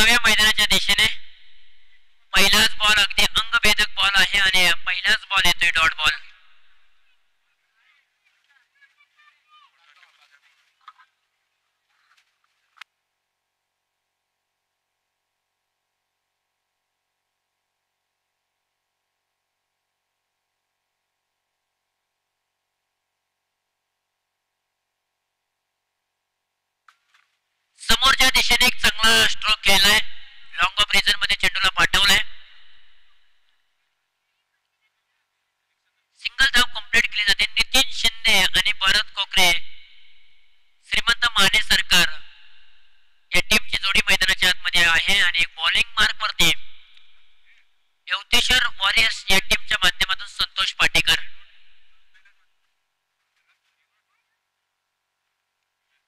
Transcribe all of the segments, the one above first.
डाव्या मैदानाच्या दिशेने पहिलाच बॉल अगदी अंगभेदक बॉल आहे आणि पहिलाच बॉल येतोय डॉट बॉल. समोरच्या दिशेने एक चांगला स्ट्रोक केलाय. लॉंग ऑफ रिझन मध्ये चेंडूला पाठवलाय. सिंगल धाव कंप्लीट केली जाते. नितीन शिंदे आणि भरत कोकरे, श्रीमंत माने सरकार या टीमची जोडी मैदानाच्या आतमध्ये आहे आणि बॉलिंग मार्क वरती यवतेश्वर वॉरियर्स या टीमच्या माध्यमातून संतोष पाटेकर.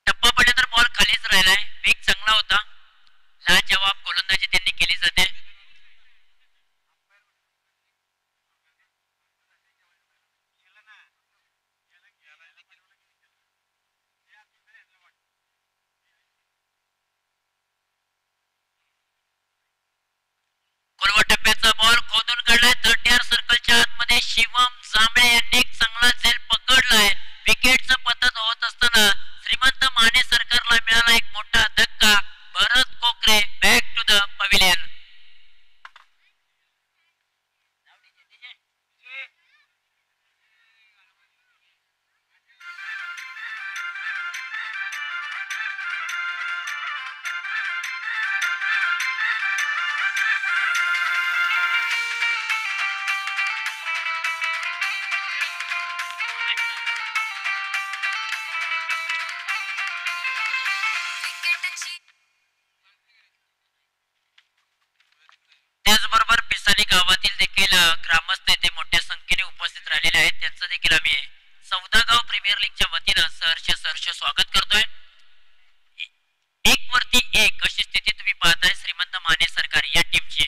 टप्पा पडला तर बॉल खालीच राहिलाय. वेग चांगला होता. लाजवाब गोलंदाजी त्यांनी केली जाते. टप्प्याचा बॉल खोदून काढलाय. 30 सर्कलच्या आतमध्ये शिवम जांभळे यांनी एक चांगला झेल पकडलाय. विकेटचं पतन होत असताना श्रीमंत माने सरकारला मिळाला एक मोठा धक्का. भरत कोकरे बॅक टू द पवेलियन. त्याचबरोबर पिसाली गावातील देखील ग्रामस्थ येथे मोठ्या संख्येने उपस्थित राहिलेले आहेत. त्यांचं देखील आम्ही सौदागाव प्रीमियर लीगच्या वतीनं सहर्ष स्वागत करतोय. 1 वरती 1 अशी स्थिती तुम्ही पाहताय श्रीमंत माने सरकार या टीमची.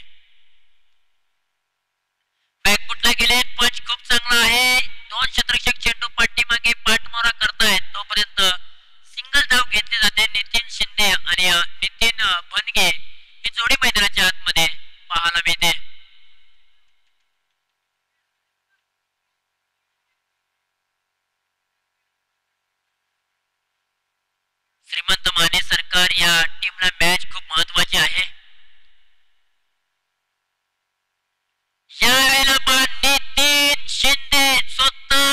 बॅकफुटला गेले. पंच खूप चांगला आहे. 2 क्षेत्ररक्षक चेंडू पाठीमागे पाठमोरा करतायत. तोपर्यंत सिंगल धाव घेतली जाते. नितीन शिंदे आणि नितीन भनगे ही जोडी मैदानाच्या आतमध्ये पाहायला मिळते. श्रीमंत माने सरकार या टीमला मॅच खूप महत्वाची आहे. यावेळेला नितीन शिंदे स्वतः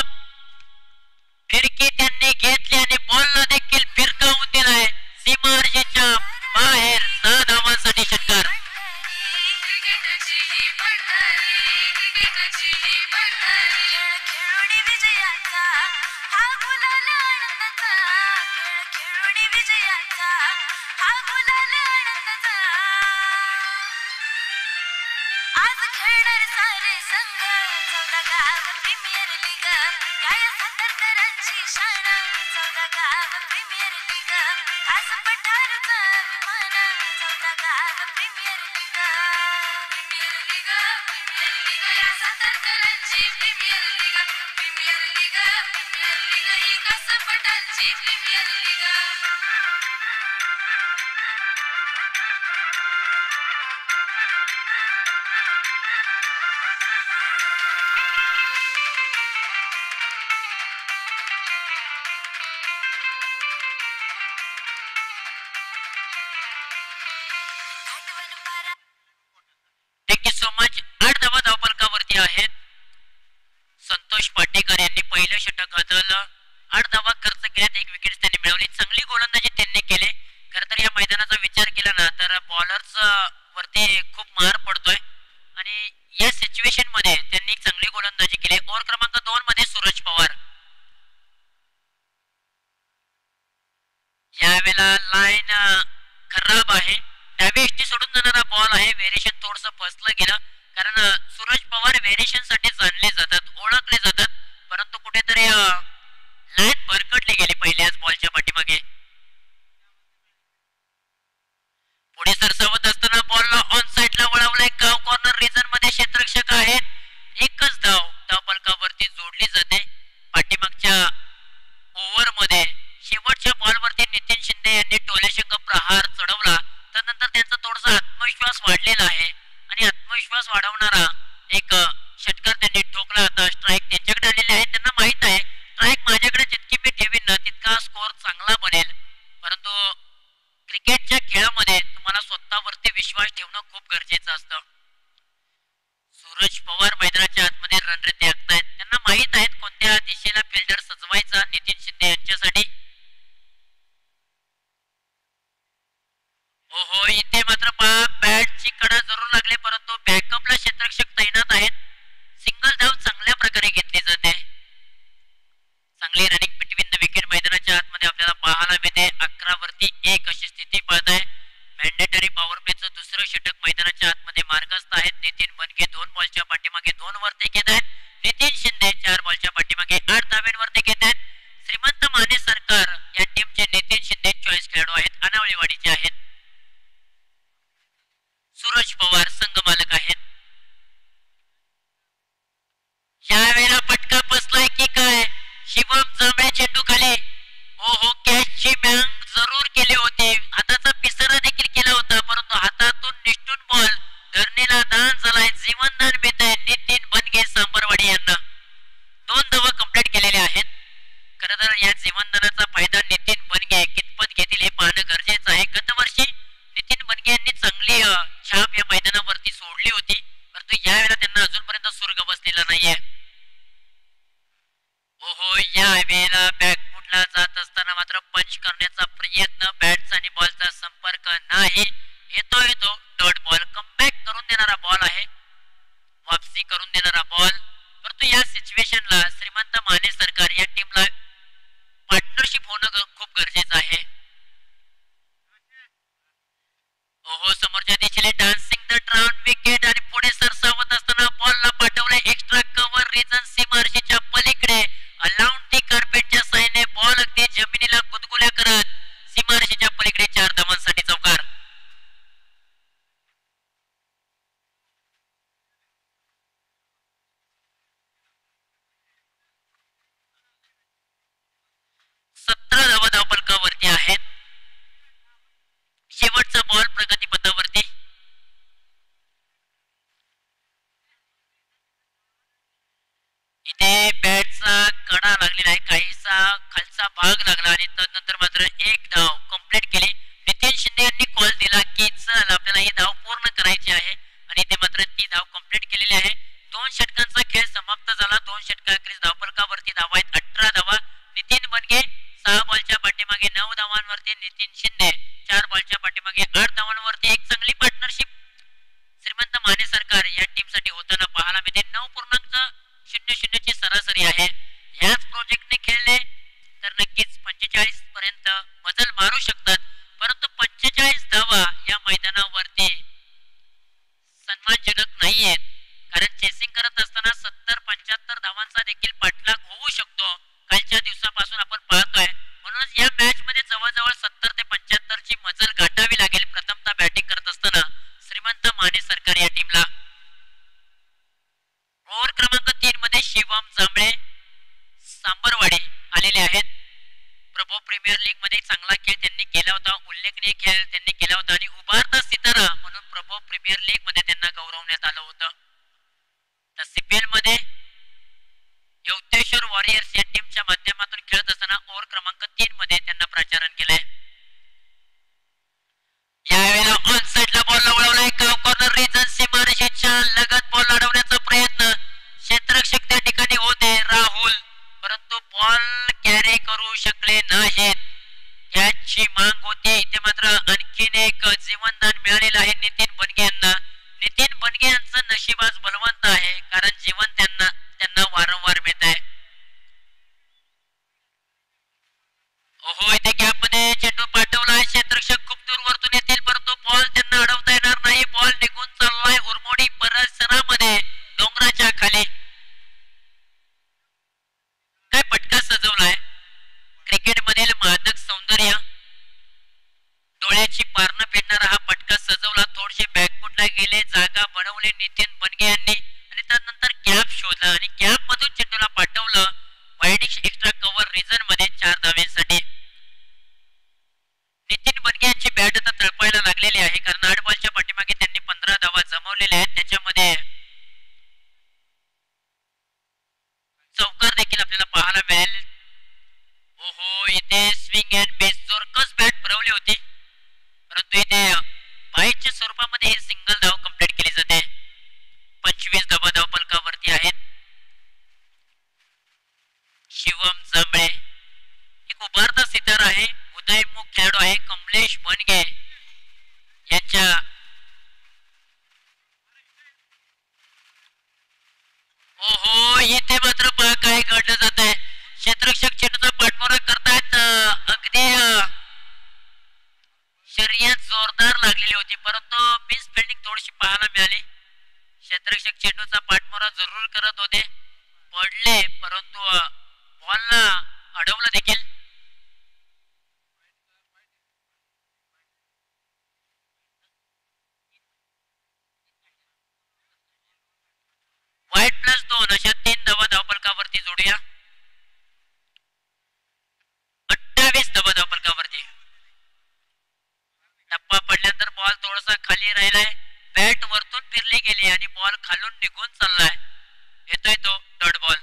फिरकी त्यांनी घेतली आणि बॉलला देखील फिरकावून दिलाय. सीमारेषेच्या बाहेर 6 धावांसाठी षटकार. धावफलकावरती आहेत. संतोष पाटेकर यांनी पहिलं षटक गाजवलं. 8 धावा खर्च केल्यात. 1 विकेट त्यांनी मिळवली. चांगली गोलंदाजी त्यांनी केली. खरं तर या मैदानाचा विचार केला ना तर बॉलर्स वरती खूप मार पडतोय आणि या सिच्युएशन मध्ये त्यांनी चांगली गोलंदाजी केली. ओव्हर क्रमांक 2 मध्ये सूरज पवार. यावेळेला लाईन खराब आहे. डावी एष्टी सोडून जाणारा बॉल आहे. व्हेरिएशन थोडंसं फसलं गेलं कारण सूरज पवार व्हेरिएशन साठी जाणले जातात, ओळखले जातात, परंतु कुठेतरी लाईन भरकटली गेली पहिल्याच बॉलच्या पाठीमागे. पुढे सरसावत असताना बॉलला ऑन साइडला वळवलाय. गाव कॉर्नर रिजन मध्ये क्षेत्ररक्षक आहेत. एकच धाव फलकावरती जोडली जाते. पाठीमागच्या ओव्हर मध्ये शेवटच्या बॉलवरती नितीन शिंदे यांनी टोलेशंग प्रहार चढवला. त्यानंतर त्यांचा थोडासा आत्मविश्वास ठेवणं खूप गरजेचं असतं. सूरज पवार मैदानाच्या आतमध्ये रणरेते आखतायत. त्यांना माहित आहेत कोणत्या दिशेला फिल्डर सजवायचा. नितीन शिंदे यांच्यासाठी हो इथे मात्र बॅटची कडा जरूर लागले, परंतु बॅकअपला क्षेत्ररक्षक तैनात आहेत. सिंगल धाव चांगल्या प्रकारे घेतली जाते. चांगली रनिंग बिटवीन द विकेट मैदानाच्या आतमध्ये आपल्याला पाहायला मिळते. 11 वरती 1 अशी स्थिती पाहत आहे. मॅन्डेटरी पॉवर प्लेचं दुसरं षटक मैदानाच्या आतमध्ये मार्गस्थ आहेत. नितीन बनगे 2 बॉलच्या पाठीमागे 2 वरती घेत आहेत. नितीन शिंदे 4 बॉलच्या पाठीमागे 8 धावेंवरती घेत आहेत. श्रीमंत माने सरकार या टीमचे नितीन शिंदे चॉईस खेळाडू आहेत, अनावळीवाडीचे आहेत. सूरज पवार संघ मालक आहेत. यावेळेला फटका बसलाय की काय? शिवम जांभळे चेंडू खाली. हो कॅचची मॅंग जरूर केली होती, हाताचा पिसारा देखील केला होता, परंतु हातातून निष्ठून बॉल धरणीला दान झालाय. जीवनदान मिळतंय नितीन बनगे सांबरवाडी यांना. 2 धावा कंप्लीट केलेल्या आहेत. खरं तर या जीवनदानाचा फायदा नितीन बनगे कितपत घेतील हे पाहणं गरजेचं आहे. गतवर्षी नितीन बनगे यांनी चांगली छाप या मैदानावरती सोडली होती, परंतु यावेळेला त्यांना अजूनपर्यंत सुर्ग बसलेला नाहीये. हो या वेळेला बॅकफुटला जात असताना मात्र पंच करण्याचा प्रयत्न. बॅटचा आणि बॉलचा संपर्क नाही. येतो डॉट बॉल कमबॅक करून देणारा बॉल आहे, वापसी करून देणारा बॉल. परंतु या सिच्युएशनला श्रीमंत माने सरकार या टीमला पार्टनरशिप होणं खूप गरजेचं आहे. हो समोरच्या दिशेने डान्सिंग द ट्राउन विकेट आणि पुढे सरसावत असताना बॉलला पाठवले एक्स्ट्रा कव्हर रिजन सीमारेषेच्या पलीकडे. अलाउंड दी कार्पेटच्या साहाय्याने बॉल अगदी जमिनीला गुदगुल्या करत सीमारेषेच्या पलीकडे 4 धावांसाठी चौकार. धावा धावफलकावरती आहेत. शेवटचा बॉल प्रगतीपथावरती. इथे बॅटचा कडा लागलेला आहे, काहीसा खालचा भाग लागला आणि त्यानंतर मात्र 1 धाव कंप्लीट केली. नितीन शिंदे यांनी कॉल दिला की चल आपल्याला ही धाव पूर्ण करायची आहे आणि ते मात्र ती धाव कंप्लीट केलेली आहे. 2 षटकांचा खेळ समाप्त झाला. 2 षटकाखेरीज धावफलकावरती धावा आहेत 18 धावा. नितीन बनगे 6 बॉलच्या पाठीमागे 9 धावांवरती. नितीन शिंदे 4 बॉलच्या पाठीमागे 8 धावांवरती. एक चांगली पार्टनरशिप श्रीमंत माने सरकार या टीम साठी होताना पाहायला मिळते. 9.00 ची सरासरी आहे. याच प्रोजेक्टने खेळले तर नक्कीच 45 पर्यंत मजल मारू शकतात, परंतु 45 धावा या मैदानावरती सन्मानजनक नाहीयेत, कारण चेसिंग करत असताना 70-75 धावांचा देखील पाठलाग होऊ शकतो. कालच्या दिवसापासून आपण पाहतोय, म्हणूनच या मॅच मध्ये जवळजवळ 70 ते 75 ची मजल गाठावी लागेल प्रथमतः बॅटिंग करत असताना श्रीमंत माने सरकार या टीमला. ओव्हर क्रमांक 3 मध्ये शिवम जांभळे सांबरवाडी आलेले आहेत. प्रभो प्रीमियर लीग मध्ये चांगला खेळ त्यांनी केला होता, उल्लेखनीय खेळ त्यांनी केला होता आणि उभारता सितारा म्हणून प्रभो प्रीमियर लीग मध्ये त्यांना गौरवण्यात आलं होतं. तर सीपीएल मध्ये युवतेश्वर वॉरियर्स या टीमच्या माध्यमातून खेळत असताना ओव्हर क्रमांक 3 मध्ये त्यांना प्राचारण केलंय. यावेळेला ऑन साइडला बॉल वळवलाय. कॉर्नर रिजन सीमारेषेच्या लगत बॉल अडवण्याचा प्रयत्न. क्षेत्ररक्षक त्या ठिकाणी होते राहुल, परंतु बॉल कॅरी करू शकले नाहीत. कॅचची मांग होती. इथे मात्र आणखीन एक जीवनदान मिळालेलं आहे नितीन बनगे यांना. नितीन बनगे यांचं नशीब आज बलवंत आहे, कारण जीवन त्यांना वारंवार मिळत आहे. हो इथे गॅप मध्ये चेंडू पाठवलाय. क्षेत्ररक्षक खूप दूर वरतून येतील, परंतु बॉल त्यांना अडवता येणार नाही. बॉल निघून चाललाय उरमोडी परिसरामध्ये डोंगराच्या खाली. काय पटका सजवलाय. क्रिकेट मधील मादक सौंदर्य, डोळ्याची पारणं फेडणारा हा पटका सजवला. थोडेसे बॅकफुटला गेले, जागा बनवली नितीन बनगे यांनी आणि त्यानंतर गॅप शोधला आणि गॅप मधून चेंडूला पाठवलं वाईड एक्स्ट्रा कव्हर रिजन मध्ये 4 धावेसाठी. नितीन बनगे यांची बॅट आता तळपायला लागलेली आहे, कारण 8 बॉलच्या पाठीमागे त्यांनी 15 धावा जमवलेल्या आहेत. त्याच्यामध्ये चौकार देखील आपल्याला पाहायला मिळेल. ओहो इथे स्विंग अँड बेस जोरकस बॅट फिरवली होती, परंतु इथे बाईटच्या स्वरूपामध्ये हे योगेश बनगे यांच्या ओहो इथे मात्र पहा काय घडलं जात आहे. क्षेत्ररक्षक चेंडूचा पाठपुरा करतायत. अगदी शर्यत जोरदार लागलेली होती परंतु मिस फिल्डिंग थोडीशी पाहायला मिळाली. क्षेत्ररक्षक चेंडूचा पाठपुरा जरूर करत होते, पडले परंतु बॉलला अडवलं देखील. वाईट +2 अशा 3 धावा धावफलकावरती जोडूया. 28 धावा धावफलकावरती. टप्पा पडल्यानंतर बॉल थोडासा खाली राहिलाय, बॅट वरतून फिरली गेली आणि बॉल खालून निघून चाललाय. येतोय तो डॉट बॉल.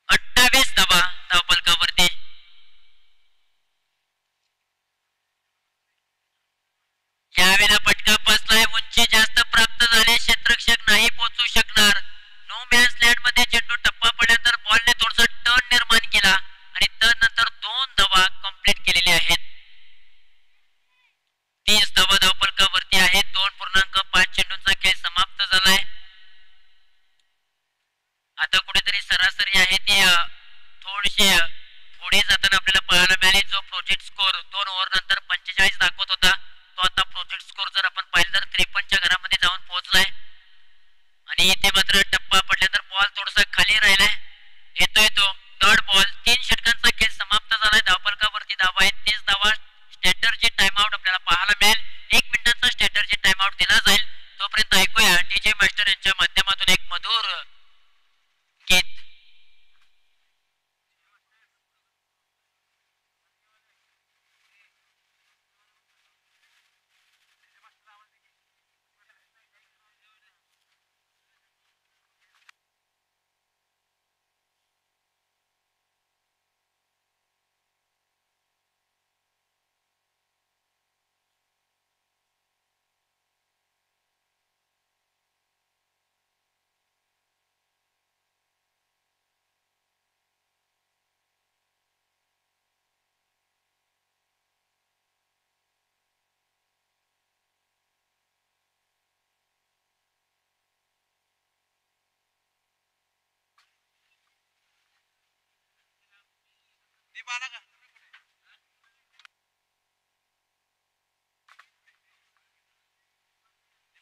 28 धावा धावफलकावरती. यावेळेला फटका बसलाय, उंची जास्त प्राप्त झाले, क्षेत्ररक्षक नाही पोहोचू शकणार. नो मॅन्स लँड मध्ये चेंडू टप्पा पडल्यानंतर बॉलने थोडासा टर्न निर्माण केला आणि टर्न नंतर 2 धावा कंप्लीट केलेल्या आहेत. 30 धावा धावफलकावरती आहेत. 2.5 चेंडूंचा खेळ समाप्त झालाय. आता कुठेतरी सरासरी आहे ती थोडीशी पुढे जाताना आपल्याला पाहायला मिळाली. जो प्रोजेक्ट स्कोर 2 ओव्हर नंतर 45 दाखवत होता तो आता प्रोजेक्ट स्कोर जर आपण पाहिलं तर 53च्या घरामध्ये जाऊन पोहोचलाय. आणि इथे मात्र टप्पा पडल्यानंतर बॉल थोडासा खाली राहिलाय. येतोय तो डॉट बॉल. 3 षटकांचा खेळ समाप्त झालाय. धावफलकावरती धावा आहेत 30 धावा. स्टॅटरची टाइम आउट आपल्याला पाहायला मिळेल. 1 मिनिटाचा स्टॅटरची टाइम आउट दिला जाईल. तोपर्यंत ऐकूया डीजे मास्टर यांच्या माध्यमातून एक मधुर गीत.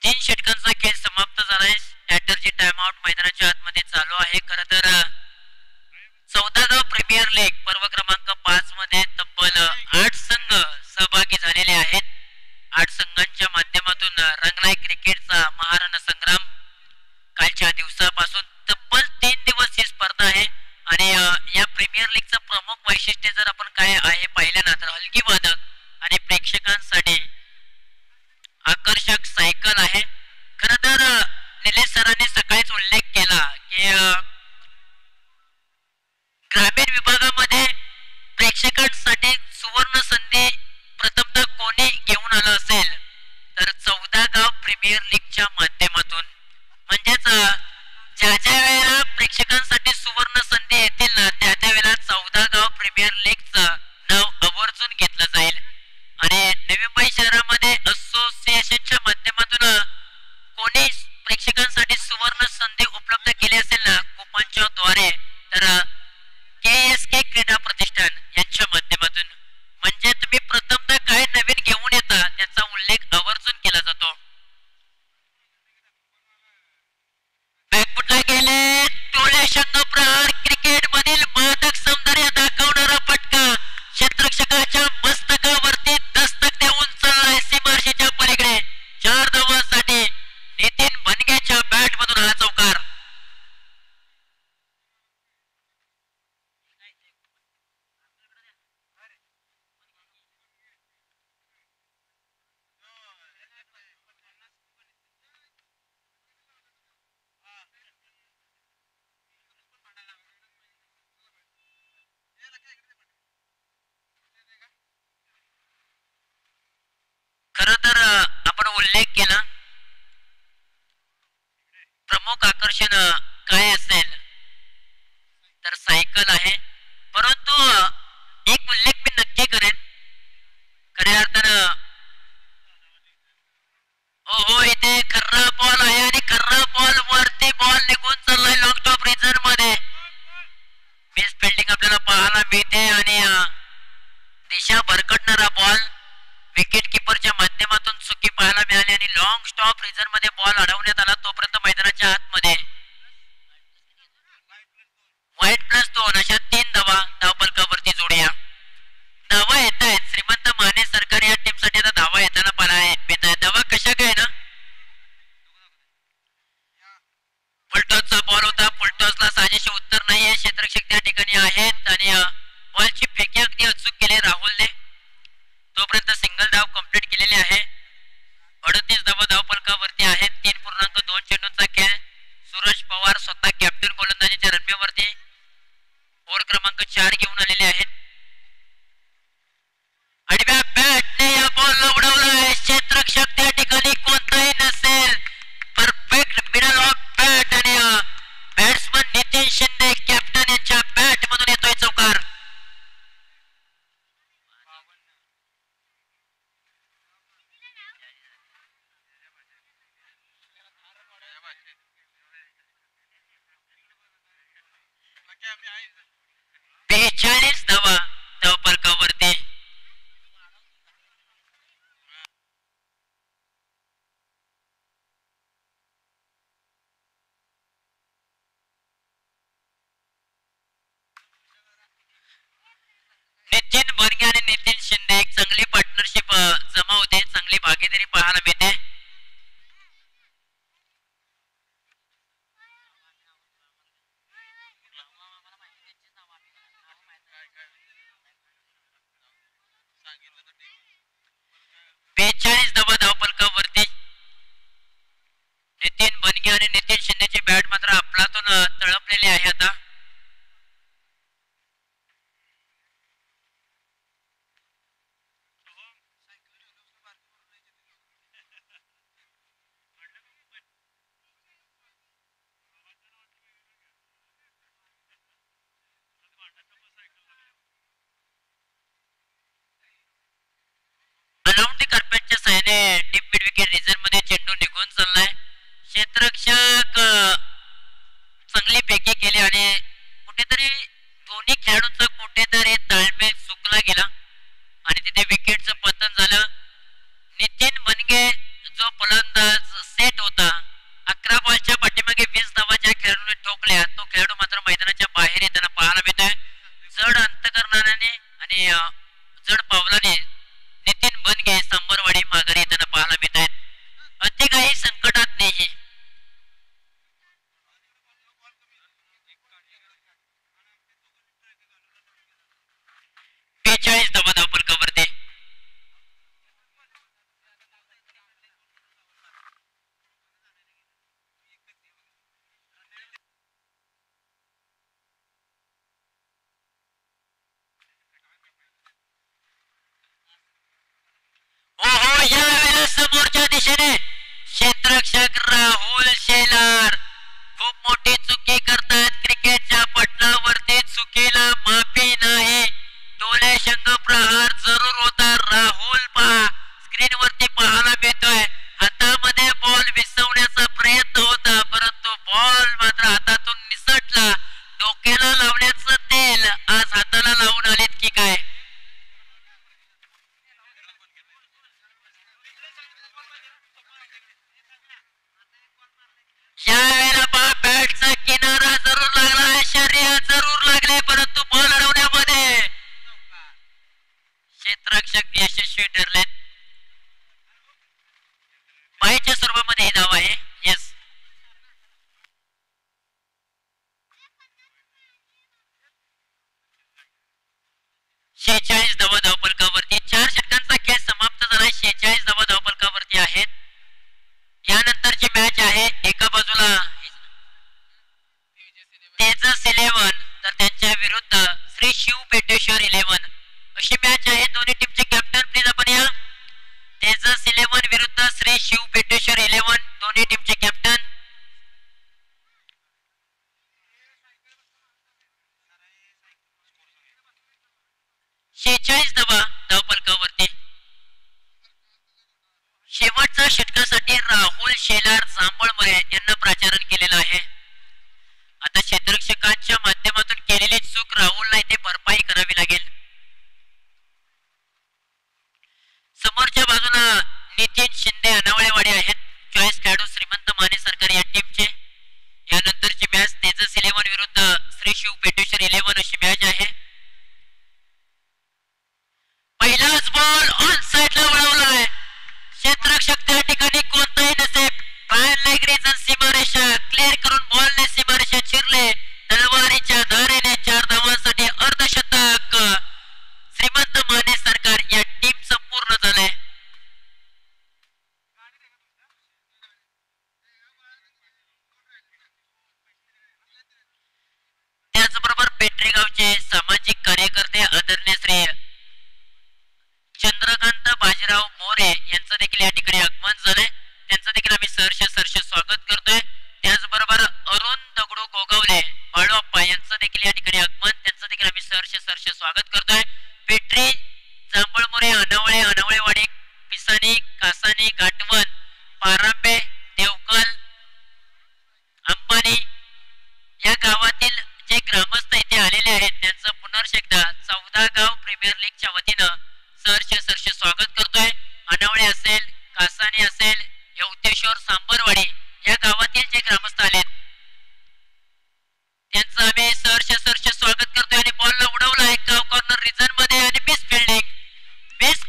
तीन षटकांचा खेळ समाप्त झालाय. स्टॅटरची टाइम आउट मैदानाच्या आतमध्ये चालू आहे. खरं तर 14 प्रीमियर लीग पर्व क्रमांक 5 मध्ये तब्बल 8 संघ सहभागी झालेले आहेत. 8 संघांच्या माध्यमातून रंगलाय क्रिकेटचा महारण संग्राम. कालच्या दिवसापासून तब्बल 3 दिवस ही स्पर्धा आहे आणि या प्रीमियर लीगचं प्रमुख वैशिष्ट्य जर आपण काय आहे पाहिलं ना तर हलकी वादक आणि प्रेक्षकांसाठी आकर्षक सायकल आहे. खरं तर निलेश सरांनी सकाळीच उल्लेख केला की ग्रामीण विभागामध्ये प्रेक्षकांसाठी सुवर्ण संधी प्रथमतः कोणी घेऊन आलं असेल तर 14 गाव प्रीमियर लीगच्या माध्यमातून. म्हणजेच ज्या ज्या वेळेला प्रेक्षकांसाठी सुवर्ण संधी येतील ना त्या त्या वेळेला 14 गाव प्रीमियर लीगचं नाव आवर्जून घेतलं जाईल. आणि नवी मुंबई शहरामध्ये असोसिएशनच्या माध्यमातून कोणी प्रेक्षकांसाठी सुवर्ण संधी उपलब्ध केली असेल ना कुपांच्या द्वारे तर KSK क्रीडा प्रतिष्ठान यांच्या माध्यमातून. म्हणजे तुम्ही प्रथमतः काय नवीन घेऊन येता त्याचा उल्लेख आवर्जून केला जातो. बॅकफुटला गेले टोले शंखप्रहार. क्रिकेट मधील मादक सौंदर्य दाखवणारा फटका क्षेत्ररक्षकाच्या मस्तकावरती दस्तक देऊन चाललाय सीमारेषेच्या पलीकडे. 4 धावांसाठी नितीन बनगेच्या बॅट मधून हा चौकार. खरं तर आपण उल्लेख केला प्रमुख आकर्षण काय असेल तर सायकल आहे. परंतु एक उल्लेख दिशा भरकटणारा बॉल विकेट किपरच्या माध्यमातून चुकी पाहायला मिळाली आणि लॉंग स्टॉप रिझन मध्ये बॉल अडवण्यात आला. तोपर्यंत मैदानाच्या आतमध्ये वाईट +2 अशा 3 धावा धावफलकावरती जोडूया. धावा येत आहेत. श्रीमंत माने सरकार या टीम साठी आता धावा येताना पाहायला येत आहेत. धावा कशा काय ना फुलटॉसचा बॉल होता. फुलटॉसला साजेशी उत्तर नाहीये. क्षेत्ररक्षक त्या ठिकाणी आहेत आणि बॉलची फेकी अगदी अचूक केली राहुलने. तोपर्यंत सिंगल धाव कंप्लीट केलेली आहे. 38 धावा धावफलकावरती आहेत. 3.2 चेंडूंचा खेळ. सूरज पवार स्वतः कॅप्टन गोलंदाजीच्या रनवेवरती ओव्हर क्रमांक 4 घेऊन आलेले आहेत. आडव्या बॅटने या बॉलला उडवलाय. क्षेत्ररक्षक त्या ठिकाणी कोणताही नसेल. परफेक्ट मिडल ऑफ बॅट आणि बॅट्समन नितीन शिंदे कॅप्टन यांच्या बॅट मधून येतोय चौकार. बेचाळीस धावा धावफलकावरती. नितीन बनगे आणि नितीन शिंदे एक चांगली पार्टनरशिप जमा होते. चांगली भागीदारी पाहायला मिळते. धावा धावफलकावरती नितीन बनगे आणि नितीन शिंदेची बॅट मात्र आपलातून तळपलेली आहे. आता कार्पेटच्या साहाय्याने डीप मिड विकेट रिझन मध्ये चेंडू निघून चाललाय. क्षेत्ररक्षक चांगली फेकी केली आणि कुठेतरी दोन्ही खेळाडूंचा कुठेतरी ताळमेळ चुकला गेला आणि तिथे विकेटचं पतन झालं. नितीन बनगे जो फलंदाज सेट होता 11 बॉलच्या पाठीमागे 20 धावाच्या खेळाडूने ठोकल्या. तो खेळाडू मात्र मैदानाच्या बाहेर येताना पाहायला मिळतोय. जड अंतकरणाने आणि जड पावलाने नितीन बनगे सांबरवाडी माघारी येताना पाहायला मिळत आहेत. अति काही संकटात नाही. बेचाळीस धावा धावफलकावरती. यावेळेला समोरच्या दिशेने क्षेत्ररक्षक राहुल शेलार खूप मोठी चुकी करतात. क्रिकेटच्या पटलावरती चुकीला माफी नाही. टोले शंख प्रहार जरूर होता. राहुल पहा स्क्रीन वरती पाहायला मिळतोय. हातामध्ये बॉल विसवण्याचा प्रयत्न होता परंतु बॉल मात्र हातातून निसटला. डोक्याला लावण्याचं तेल आज हाताला लावून आलेत की काय. यावेळेला बॅटचा किनारा जरूर लागला. शर्यत जरूर लागले परंतु बॉल अडवण्यामध्ये क्षेत्ररक्षक यशस्वी ठरले. पायच्या स्वरूपामध्ये ही धाव आहे. येस 46 धावा धावफलकावरती. 4 षटकांचा खेळ समाप्त झाला. 46 धावा धावफलकावरती आहेत. यानंतरची मॅच आहे एका बाजूला तेजस 11 तर त्यांच्या विरुद्ध श्री शिव पेटेश्वर 11 अशी मॅच आहे. दोन्ही टीमचे कॅप्टन प्लीज आपण या. तेजस 11 विरुद्ध श्री शिव पेटेश्वर 11 दोन्ही टीमचे कॅप्टन. शेचाळीस धावा धावफलकावरती. शेवटच्या षटकासाठी राहुल शेलार जांभळमरे यांना प्राचारण केलेलं आहे. आता क्षेत्ररक्षकांच्या माध्यमातून केलेली चूक राहुलला इथे भरपाई करावी लागेल. क्लिअर करून बॉलने सीमारेषा चिरले. तलवारीच्या धारेने 4 धावांसाठी अर्धशतक. श्रीमंत माने सरकार या टीमचं पूर्ण झालंय. त्याचबरोबर पेटरेगावचे सामाजिक कार्यकर्ते आदरणीय श्री चंद्रकांत बाजीराव मोरे यांचं देखील या ठिकाणी आगमन झालंय. त्यांचं देखील आम्ही सहर्ष स्वागत करतोय. त्याचबरोबर अरुण दगडू गोगावले बाळूप्पा यांचं देखील या ठिकाणी आगमन, त्यांचं देखील आम्ही सहर्ष स्वागत करतोय. पेटरी, जांभळमोरे, अनावळेवाडी, पिसानी, कासानी, गाठवण, पारांबे, देवकल, अंबानी या गावातील जे ग्रामस्थ इथे आलेले आहेत त्यांचं पुनर्श एकदा 14 गाव प्रीमियर लीगच्या वतीनं सहर्ष स्वागत करतोय. अनावळे असेल, कासानी असेल, यवतेश्वर, सांबरवाडी या गावातील जे ग्रामस्थ आलेत त्यांचं आम्ही सहर्ष स्वागत करतोय. आणि बॉलला उडवला एक गाव कॉर्नर रिजन मध्ये आणि मिस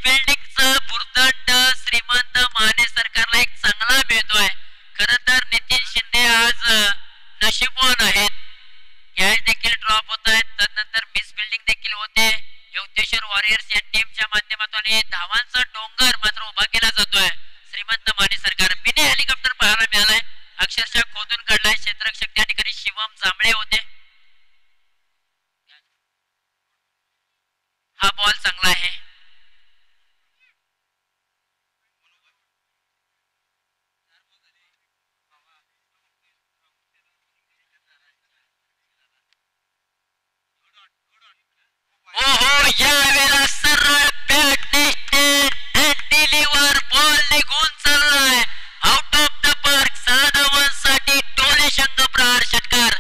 फिल्डिंगचं भुर्दंड श्रीमंत माने सरकारला एक चांगला मिळतोय. खरं तर नितीन शिंदे आज नशीबवान आहेत. कॅच देखील ड्रॉप होत आहेत, तदनंतर मिस फिल्डिंग देखील होते. यवतेश्वर वॉरियर्स या टीमच्या माध्यमातून धावांचा डोंगर मात्र उभा केला जातोय. श्रीमंत माने सरकार मिनी हेलिकॉप्टर पाहायला मिळालाय, अक्षरशः खोदून काढलाय. क्षेत्ररक्षक त्या ठिकाणी शिवम जांभळे होते. हा बॉल चांगला आहे. यावेळेला सरळ बॅट डिलिव्हर बॉल निघून चाललाय आउट ऑफ द पार्क. 6 धावांसाठी टोले शंग प्रहार षटकार.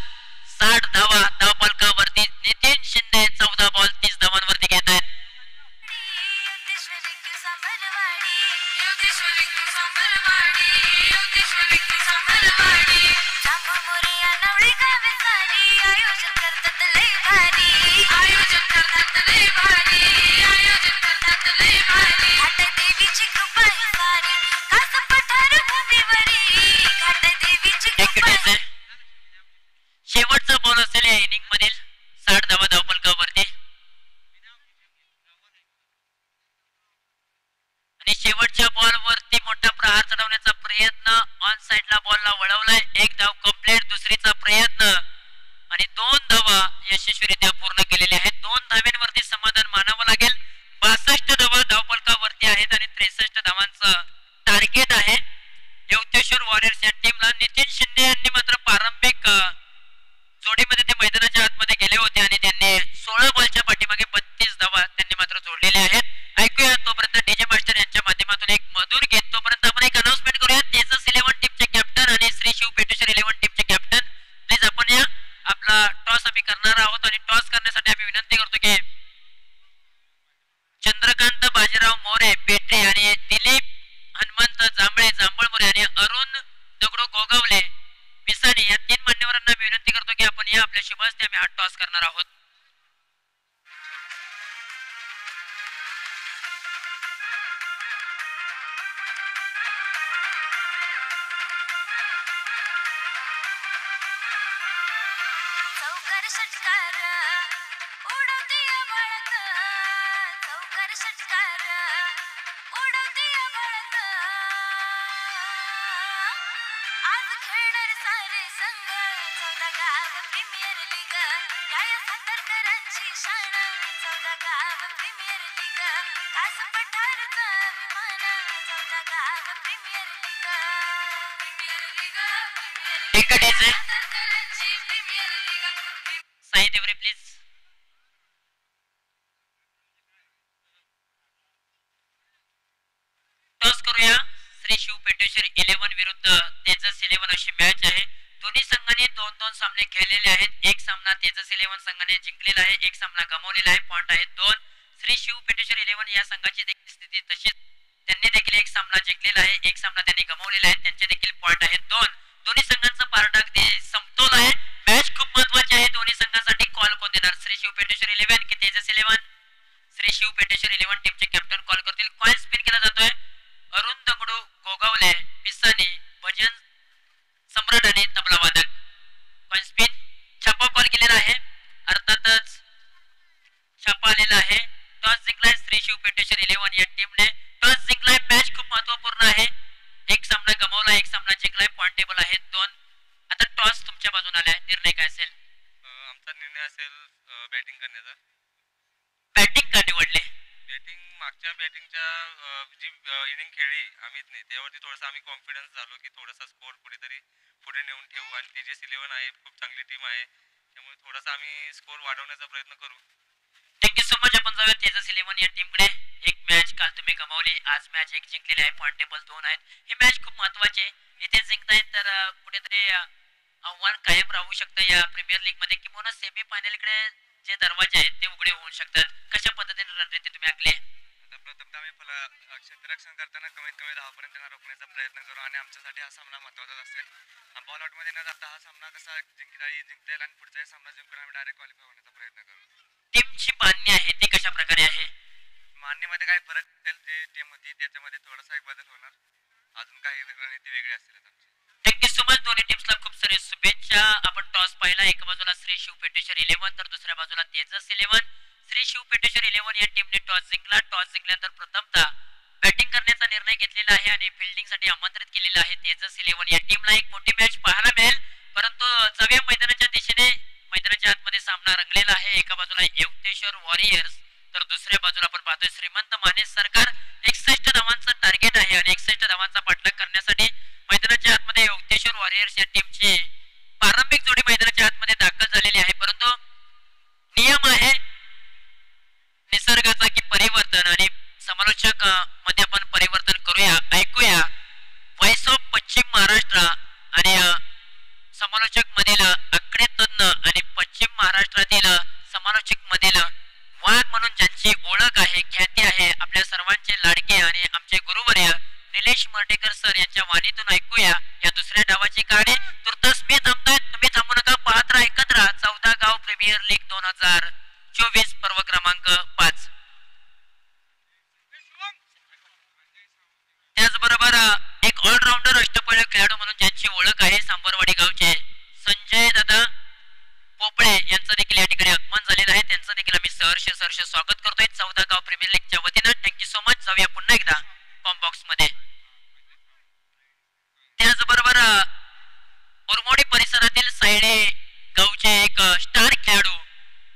60 धावा धावफलकावरती नितीन शिंदे 14 बॉल 30 धावांवरती घेत आहेत. शेवटचा बॉल असेल या इनिंग मधील. 60 धावा धावफलकावरती आणि शेवटच्या बॉल वरती मोठा प्रहार चढवण्याचा प्रयत्न. ऑन साइडला बॉलला वळवलाय. एक धाव कंप्लीट. दुसरीचा प्रयत्न आणि 2 धावा यशस्वीरित्या पूर्ण केलेल्या आहेत. 2 धाव्यांवरती समाधान मानावं लागेल. 62 धावा धावफलकावरती आहेत आणि 63 धावांचं टार्गेट आहे यवतेश्वर वॉरियर्स या टीमला. नितीन शिंदे यांनी मात्र प्रारंभिक जोडीमध्ये ते मैदानाच्या आतमध्ये गेले होते आणि त्यांनी 16 बॉलच्या पाठीमागे 32 धावा त्यांनी मात्र जोडलेल्या आहेत. ऐकूया तोपर्यंत डीजे मास्टर यांच्या माध्यमातून एक मधुर गीत. तोपर्यंत आपण एक अनाउन्समेंट करूया. तेजस 11 टीमचे कॅप्टन आणि श्री शिव पेटेश्वर 11 टीमचे कॅप्टन प्लीज आपण या. आपला टॉस आम्ही करणार आहोत आणि टॉस करण्यासाठी आम्ही विनंती करतो की चंद्रकांत बाजीराव मोरे पेटरे आणि दिलीप हनुमंत जांभळे जांभळमोरे आणि अरुण दगडू गोगावले पिसानी या 3 मान्यवरांना विनंती करतो की आपण या आपल्या शुभ हस्ते आम्ही हा टॉस करणार आहोत. टॉस करूया. श्री शिव पेटेश्वर 11 विरुद्ध तेजस 11 अशी मॅच आहे. दोन्ही संघांनी 2-2 सामने खेळलेले आहेत. एक सामना तेजस 11 संघाने जिंकलेला आहे, एक सामना गमावलेला आहे. पॉइंट आहेत 2. श्री शिव पेटेश्वर 11 या संघाची देखील स्थिती तशीच. त्यांनी देखील एक सामना जिंकलेला आहे, एक सामना त्यांनी गमावलेला आहे. त्यांचे देखील पॉइंट आहेत 2. दोन्ही संघांचा पारडा समतोल आहे. मॅच खूप महत्त्वाची आहे. दोन्ही संघांसाठी कॉल कोण देणार? श्री शिव पेटेश्वर 11 की तेजस 11? श्री शिव पेटेश्वर 11 टीमचे कॅप्टन कॉल करतील. कॉइन स्पिन केला जातोय. अरुण दगडू गोगावले पिसानी भजन सम्राट आणि तबला वादक शिव पेटेश्वर 11 या टीमने टॉस जिंकलाय. मॅच खूप महत्त्वपूर्ण आहे. एक सामना गमावला, एक सामना जिंकलाय. पॉइंट टेबल आहे 2. आता टॉस तुमच्या बाजूने आलाय, निर्णय काय असेल? आमचा निर्णय असेल बॅटिंग करण्याचा. बॅटिंग का निवडले? बॅटिंग मागच्या बॅटिंगच्या जी इनिंग खेळली आम्हीच नाही, त्यावरती थोडासा आम्ही कॉन्फिडन्स झालो की थोडासा स्कोअर कुठेतरी पुढे नेऊन ठेवू. आणि तेजस 11 आहे, खूप चांगली टीम आहे, त्यामुळे थोडासा आम्ही स्कोअर वाढवण्याचा प्रयत्न करू. Thank you so much. आपण जाऊया तेजस 11 या टीमकडे. एक मॅच काल तुम्ही गमावली, आज मॅच एक जिंकलेली आहे. पॉइंट टेबल 2 आहेत. हे मॅच खूप महत्वाचे. इथे जिंकतायत तर कुठेतरी आव्हान कायम राहू शकतं या प्रीमियर लीग मध्ये, किंवा सेमी फायनलकडे जे दरवाजे आहेत ते उघडे होऊ शकतात. कशा पद्धतीने रणनीती तुम्ही आखली? प्रथमतः आम्ही क्षेत्ररक्षण करताना कमीत कमी 10 पर्यंत रोखण्याचा प्रयत्न करू आणि आमच्यासाठी हा सामना महत्त्वाचा असेल. बॉल आउटमध्ये न जाता हा सामना कसा जिंकता येईल आणि पुढचा सामना जिंकून आम्ही डायरेक्ट क्वालिफाय होण्याचा प्रयत्न करू. टीमची मान्य आहे ती कशा प्रकारे आहे? मान्यमध्ये काय फरक असेल, जे टीम होती त्याच्यामध्ये थोडासा एक बदल होणार, अजून काही रणनीती वेगळी असेल आमची. Thank you so much. दोन्ही टीम्सला खूप सारे शुभेच्छा. आपण टॉस पाहिला, एका बाजूला श्री शिव पेटेश्वर 11 तर दुसऱ्या बाजूला तेजस 11. श्री शिव पेटेश्वर 11 या टीमने टॉस जिंकला. टॉस जिंकल्यानंतर प्रथमतः बॅटिंग करण्याचा निर्णय घेतलेला आहे आणि फिल्डिंगसाठी आमंत्रित केलेलं आहे तेजस 11 या टीमला. एक मोठी मॅच पाहायला मिळेल, परंतु जाऊया मैदानाच्या दिशेने. मैदानाच्या आतमध्ये सामना रंगलेला आहे. एका बाजूला युक्तेश्वर वॉरियर्स तर दुसऱ्या बाजूला आपण पाहतोय श्रीमंत माने सरकार. 61 धावांचं टार्गेट आहे आणि 61 धावांचा पाठलाग करण्यासाठी मैदानाच्या आतमध्ये युक्तेश्वर वॉरियर्स या टीमची प्रारंभिक जोडी मैदानाच्या आतमध्ये दाखल झालेली आहे. परंतु नियम आहे निसर्गाचा की परिवर्तन, आणि समालोचक मध्ये आपण परिवर्तन करूया. ऐकूया व्हॉइस ऑफ पश्चिम महाराष्ट्र आणि समालोचक मधील आकडे तज्ञ आणि पश्चिम महाराष्ट्रातील समालोचक मधील वाघ म्हणून ज्यांची ओळख आहे, ख्याती आहे, आपल्या सर्वांचे लाडके आणि आमचे गुरुवर्य निलेश मर्टेकर सर यांच्या वाणीतून ऐकूया या दुसऱ्या डावाची कहाणी. तुर्तास मी थांबतोय, तुम्ही थांबू नका, पाहत राहा, एकत्र 14 गाव प्रीमियर लीग 2024 पर्व क्रमांक 5. त्याचबरोबर एक ऑलराऊंडर अष्टपैलू खेळाडू म्हणून ज्यांची ओळख आहे, सांबरवाडी गावचे संजय दादा पोपळे यांचं देखील या ठिकाणी आगमन झालेलं आहे. त्यांचं देखील आम्ही सहर्ष स्वागत करतोय 14 गाव प्रीमियर लीगच्या वतीनं. Thank you so much. जाऊया पुन्हा एकदा फॉर्म बॉक्स मध्ये. त्याचबरोबर उरमोडी परिसरातील सायडे गावचे एक स्टार खेळाडू,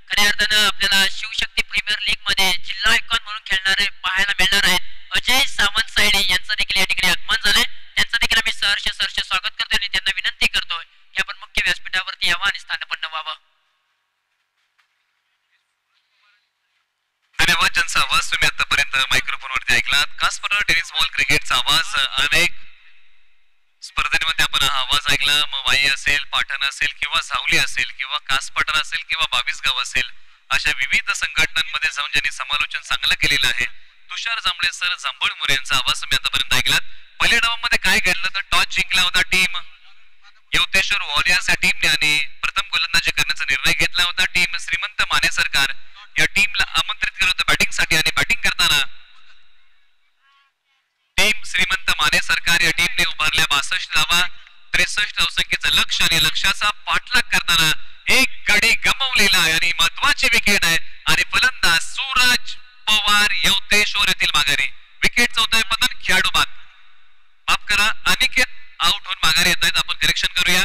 खऱ्या अर्थानं आपल्याला शिवशक्ती प्रीमियर लीग मध्ये जिल्हा आयकॉन म्हणून खेळणारे पाहायला मिळणार आहेत, अजय सावंत सायडे यांचं देखील या ठिकाणी आगमन झालंय. त्यांचं देखील आम्ही सहर्ष स्वागत करतोय आणि त्यांना विनंती करतोय की आपण मुख्य व्यासपीठावरती यावं आणि स्थानपन्न व्हावं. धन्यवाद. ज्यांचा आवाज तुम्ही आतापर्यंत मायक्रोफोनवरती ऐकलात, कासपठार टेनिस बॉल क्रिकेटचा आवाज. अनेक स्पर्धेमध्ये आपण हा आवाज ऐकला. मग वाई असेल, पाटण असेल किंवा सावली असेल किंवा कासपठार असेल किंवा 22 गाव असेल, अशा विविध संघटनांमध्ये जाऊन ज्यांनी समालोचन चांगलं केलेलं आहे, तुषार जांभळे सर, जांभळमुरे यांचा आवाज तुम्ही आतापर्यंत ऐकलात. पहिल्या डावामध्ये काय घडलं तर टॉस जिंकला होता टीम युक्तेश्वर वॉरियर्स या टीमने आणि प्रथम गोलंदाजी करण्याचा निर्णय घेतला होता टीम श्रीमंत माने सरकार या टीमला आमंत्रित केलं होतं बॅटिंगसाठी. आणि बॅटिंग करताना टीम श्रीमंत माने सरकार या टीमने उभारल्या 62 धावा, 63 धावसंख्येचं लक्ष आणि लक्ष्याचा पाठलाग करताना एक गडी गमावलेला आहे आणि महत्वाची विकेट आहे आणि फलंदाज सूरज पवार युक्तेश्वर येथील माघारी. विकेटचं होतंय पतन, खेळाडू बाद. माफ करा, अनिकेत आउट होऊन माघारी येत आहेत. आपण करेक्शन करूया.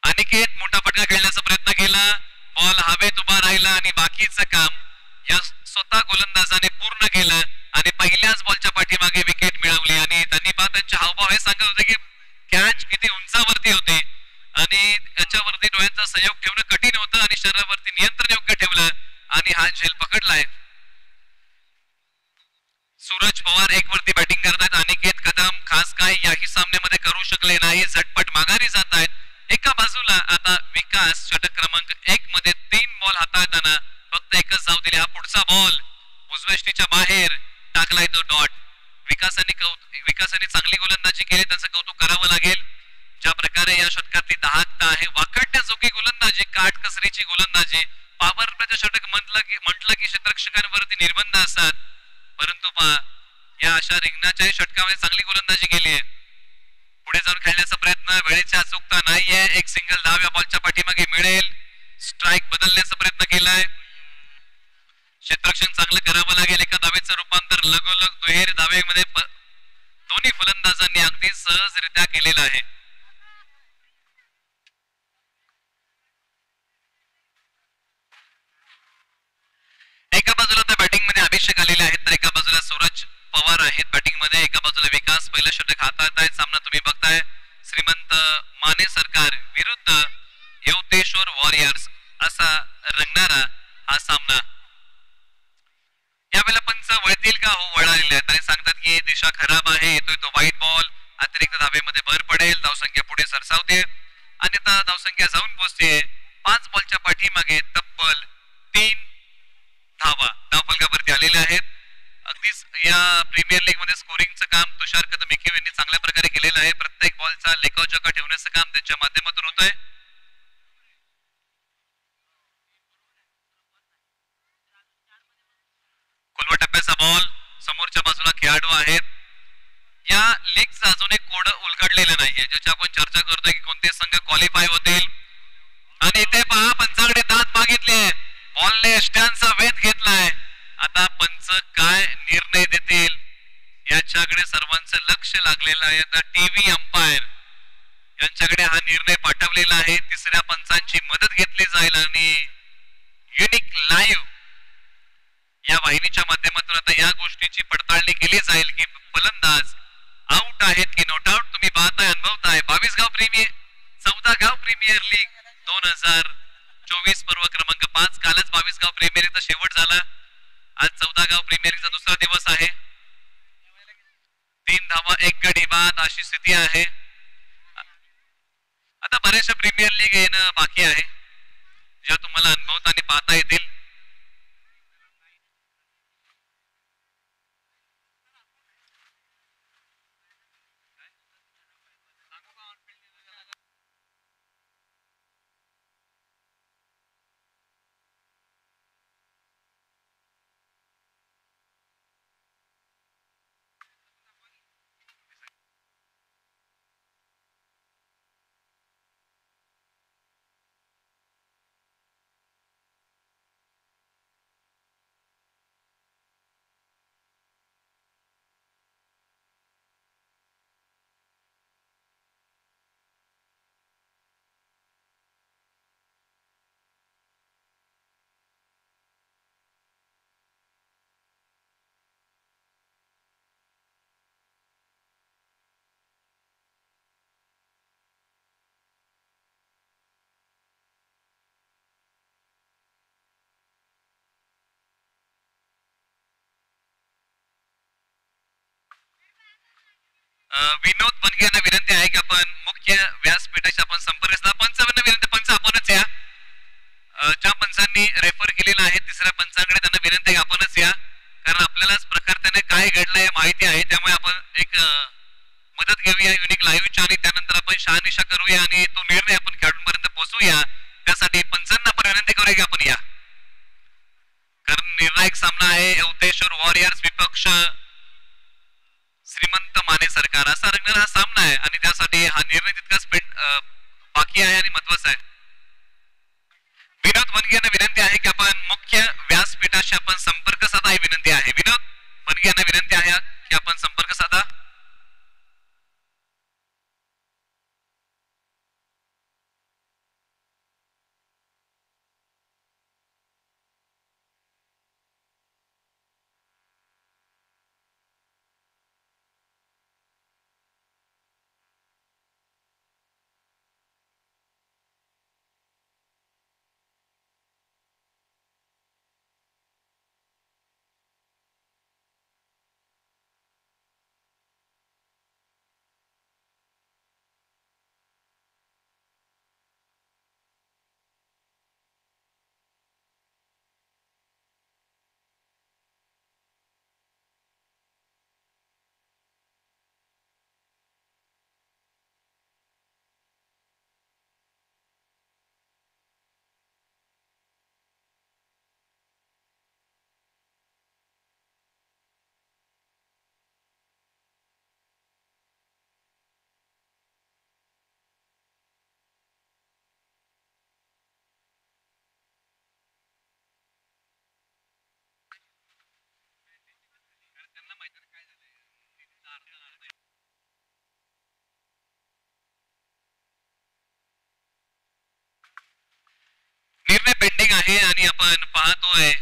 अनिकेत मोठा फटका खेळण्याचा प्रयत्न केला, बॉल हवेत उभा राहिला आणि बाकीचं काम या स्वतः गोलंदाजाने पूर्ण केलं आणि पहिल्याच बॉलच्या पाठीमागे विकेट मिळवली. आणि त्यांनी त्यांचे हावभाव हे सांगत होते की कॅच किती उंचावरती होते आणि त्याच्यावरती डोळ्यांचा संयोग ठेवणं कठीण होतं आणि शरीरावरती नियंत्रण योग्य ठेवलं आणि हा झेल पकडलाय. सूरज पवार एक वरती बॅटिंग करतायत. अनिकेत कदम खास काय याही सामन्यामध्ये करू शकले नाही, झटपट माघारी जात आहेत. एका बाजूला आता विकास षटक क्रमांक 1 मध्ये 3 बॉल हाताळताना फक्त एकच धाव दिली. हा पुढचा बॉल उजव्या बाहेर टाकलाय तो डॉट. विकासाने चांगली गोलंदाजी केली, त्यांचं कौतुक करावं लागेल. ज्या प्रकारे या षटकातली दाहकता आहे, वाकडण्याजोगी गोलंदाजी, काटकसरीची गोलंदाजी. पॉवर प्लेचं षटक म्हटलं की क्षेत्ररक्षकांवरती निर्बंध असतात, परंतु या अशा रिंगणाच्याही षटकामध्ये चांगली गोलंदाजी केली आहे. पुढे जाऊन खेळण्याचा प्रयत्न, वेळेची अचूकता नाहीये. एक सिंगल धाव या बॉलच्या पाठीमागे मिळेल. स्ट्राइक बदलण्याचा प्रयत्न केलाय. क्षेत्ररक्षण चांगलं करावं लागेल. एका धावेचं रूपांतर लगोलग दुहेरी धावेमध्ये दोन्ही फलंदाजांनी अगदी सहजरित्या केलेलं आहे. एका बाजूला तर बॅटिंग मध्ये अभिषेक आलेले आहेत तर एका बाजूला सूरज पवार आहेत बॅटिंग मध्ये. एका बाजूला विकास पहिलं षटक हातात आहेत. सामना तुम्ही बघताय श्रीमंत माने सरकार विरुद्ध युवतेश्वर वॉरियर्स असा रंगणारा हा सामना. यावेळेला पंच वळतील का? हो वळालेले आहेत आणि सांगतात की दिशा खराब आहे. येतोय तो व्हाईट बॉल. अतिरिक्त धावेमध्ये भर पडेल. धावसंख्या पुढे सरसावते आणि आता धावसंख्या जाऊन पोहोचते 5 बॉलच्या पाठीमागे तब्बल 3 धावा धावफलकावरती आलेल्या आहेत. अगदीच या प्रीमियर लीग मध्ये स्कोरिंगचं काम तुषार कदम इकिव यांनी चांगल्या प्रकारे केलेलं आहे. प्रत्येक बॉलचा लेखाजोखा ठेवण्याचं काम त्यांच्या माध्यमातून होतंय. खोलवा टप्प्याचा बॉल. समोरच्या बाजूला खेळाडू आहेत. या लीगचं अजून एक कोड उलगडलेलं नाहीये ज्याची आपण चर्चा करतोय की कोणते संघ क्वालिफाय होतील. आणि इथे पहा पंचाकडे दात मागितले. बॉलने स्टॅनचा वेध घेतलाय. आता पंच काय निर्णय देतील याच्याकडे सर्वांचं लक्ष लागलेलं आहे. आता टीव्ही अंपायर यांच्याकडे हा निर्णय पाठवलेला आहे. तिसऱ्या पंचांची मदत घेतली जाईल आणि युनिक लाईव्ह या वाहिनीच्या माध्यमातून आता या गोष्टीची पडताळणी केली जाईल की फलंदाज आउट आहेत की नॉट आउट. तुम्ही पाहताय अनुभवताय 14 गाव प्रीमियर लीग 2024 पर्व क्रमांक 5. कालच 22 गाव प्रीमियर लीगचा शेवट झाला. आज 14 गाव प्रीमियर लीगचा दुसरा दिवस आहे. 3 धावा 1 गडी बाद अशी स्थिती आहे. आता बऱ्याचशा प्रीमियर लीग येणं बाकी आहे ज्या तुम्हाला अनुभवता आणि पाहता येतील. विनोद बनगे यांना विनंती आहे की आपण मुख्य व्यासपीठाशी आपण संपर्क साधा. पंचांना विनंती. पंच आपणच या. ज्या पंचांनी रेफर केलेला आहे तिसऱ्या पंचांकडे त्यांना विनंती आहे आपणच या कारण आपल्यालाच प्रकाराने काय घडलंय माहिती आहे. त्यामुळे आपण एक मदत घेऊया युनिक लाईव्हच्या आणि त्यानंतर आपण शहानिशा करूया आणि तो निर्णय आपण खेळाडूंपर्यंत पोहोचूया. त्यासाठी पंचांना आपण विनंती करूया की आपण या कारण निर्णायक सामना आहे. युवतेश्वर वॉरियर्स विपक्ष श्रीमंत माने सरकार असा रंगणारा हा सामना आहे आणि त्यासाठी हा निर्णय तितकाच बाकी आहे आणि महत्वाचा आहे. विनोद बनगे यांना विनंती आहे की आपण मुख्य व्यासपीठाशी आपण संपर्क साधा ही विनंती आहे. विनोद बनगे यांना विनंती आहे की आपण संपर्क साधा. बॅटिंग आहे आणि आपण पाहतोय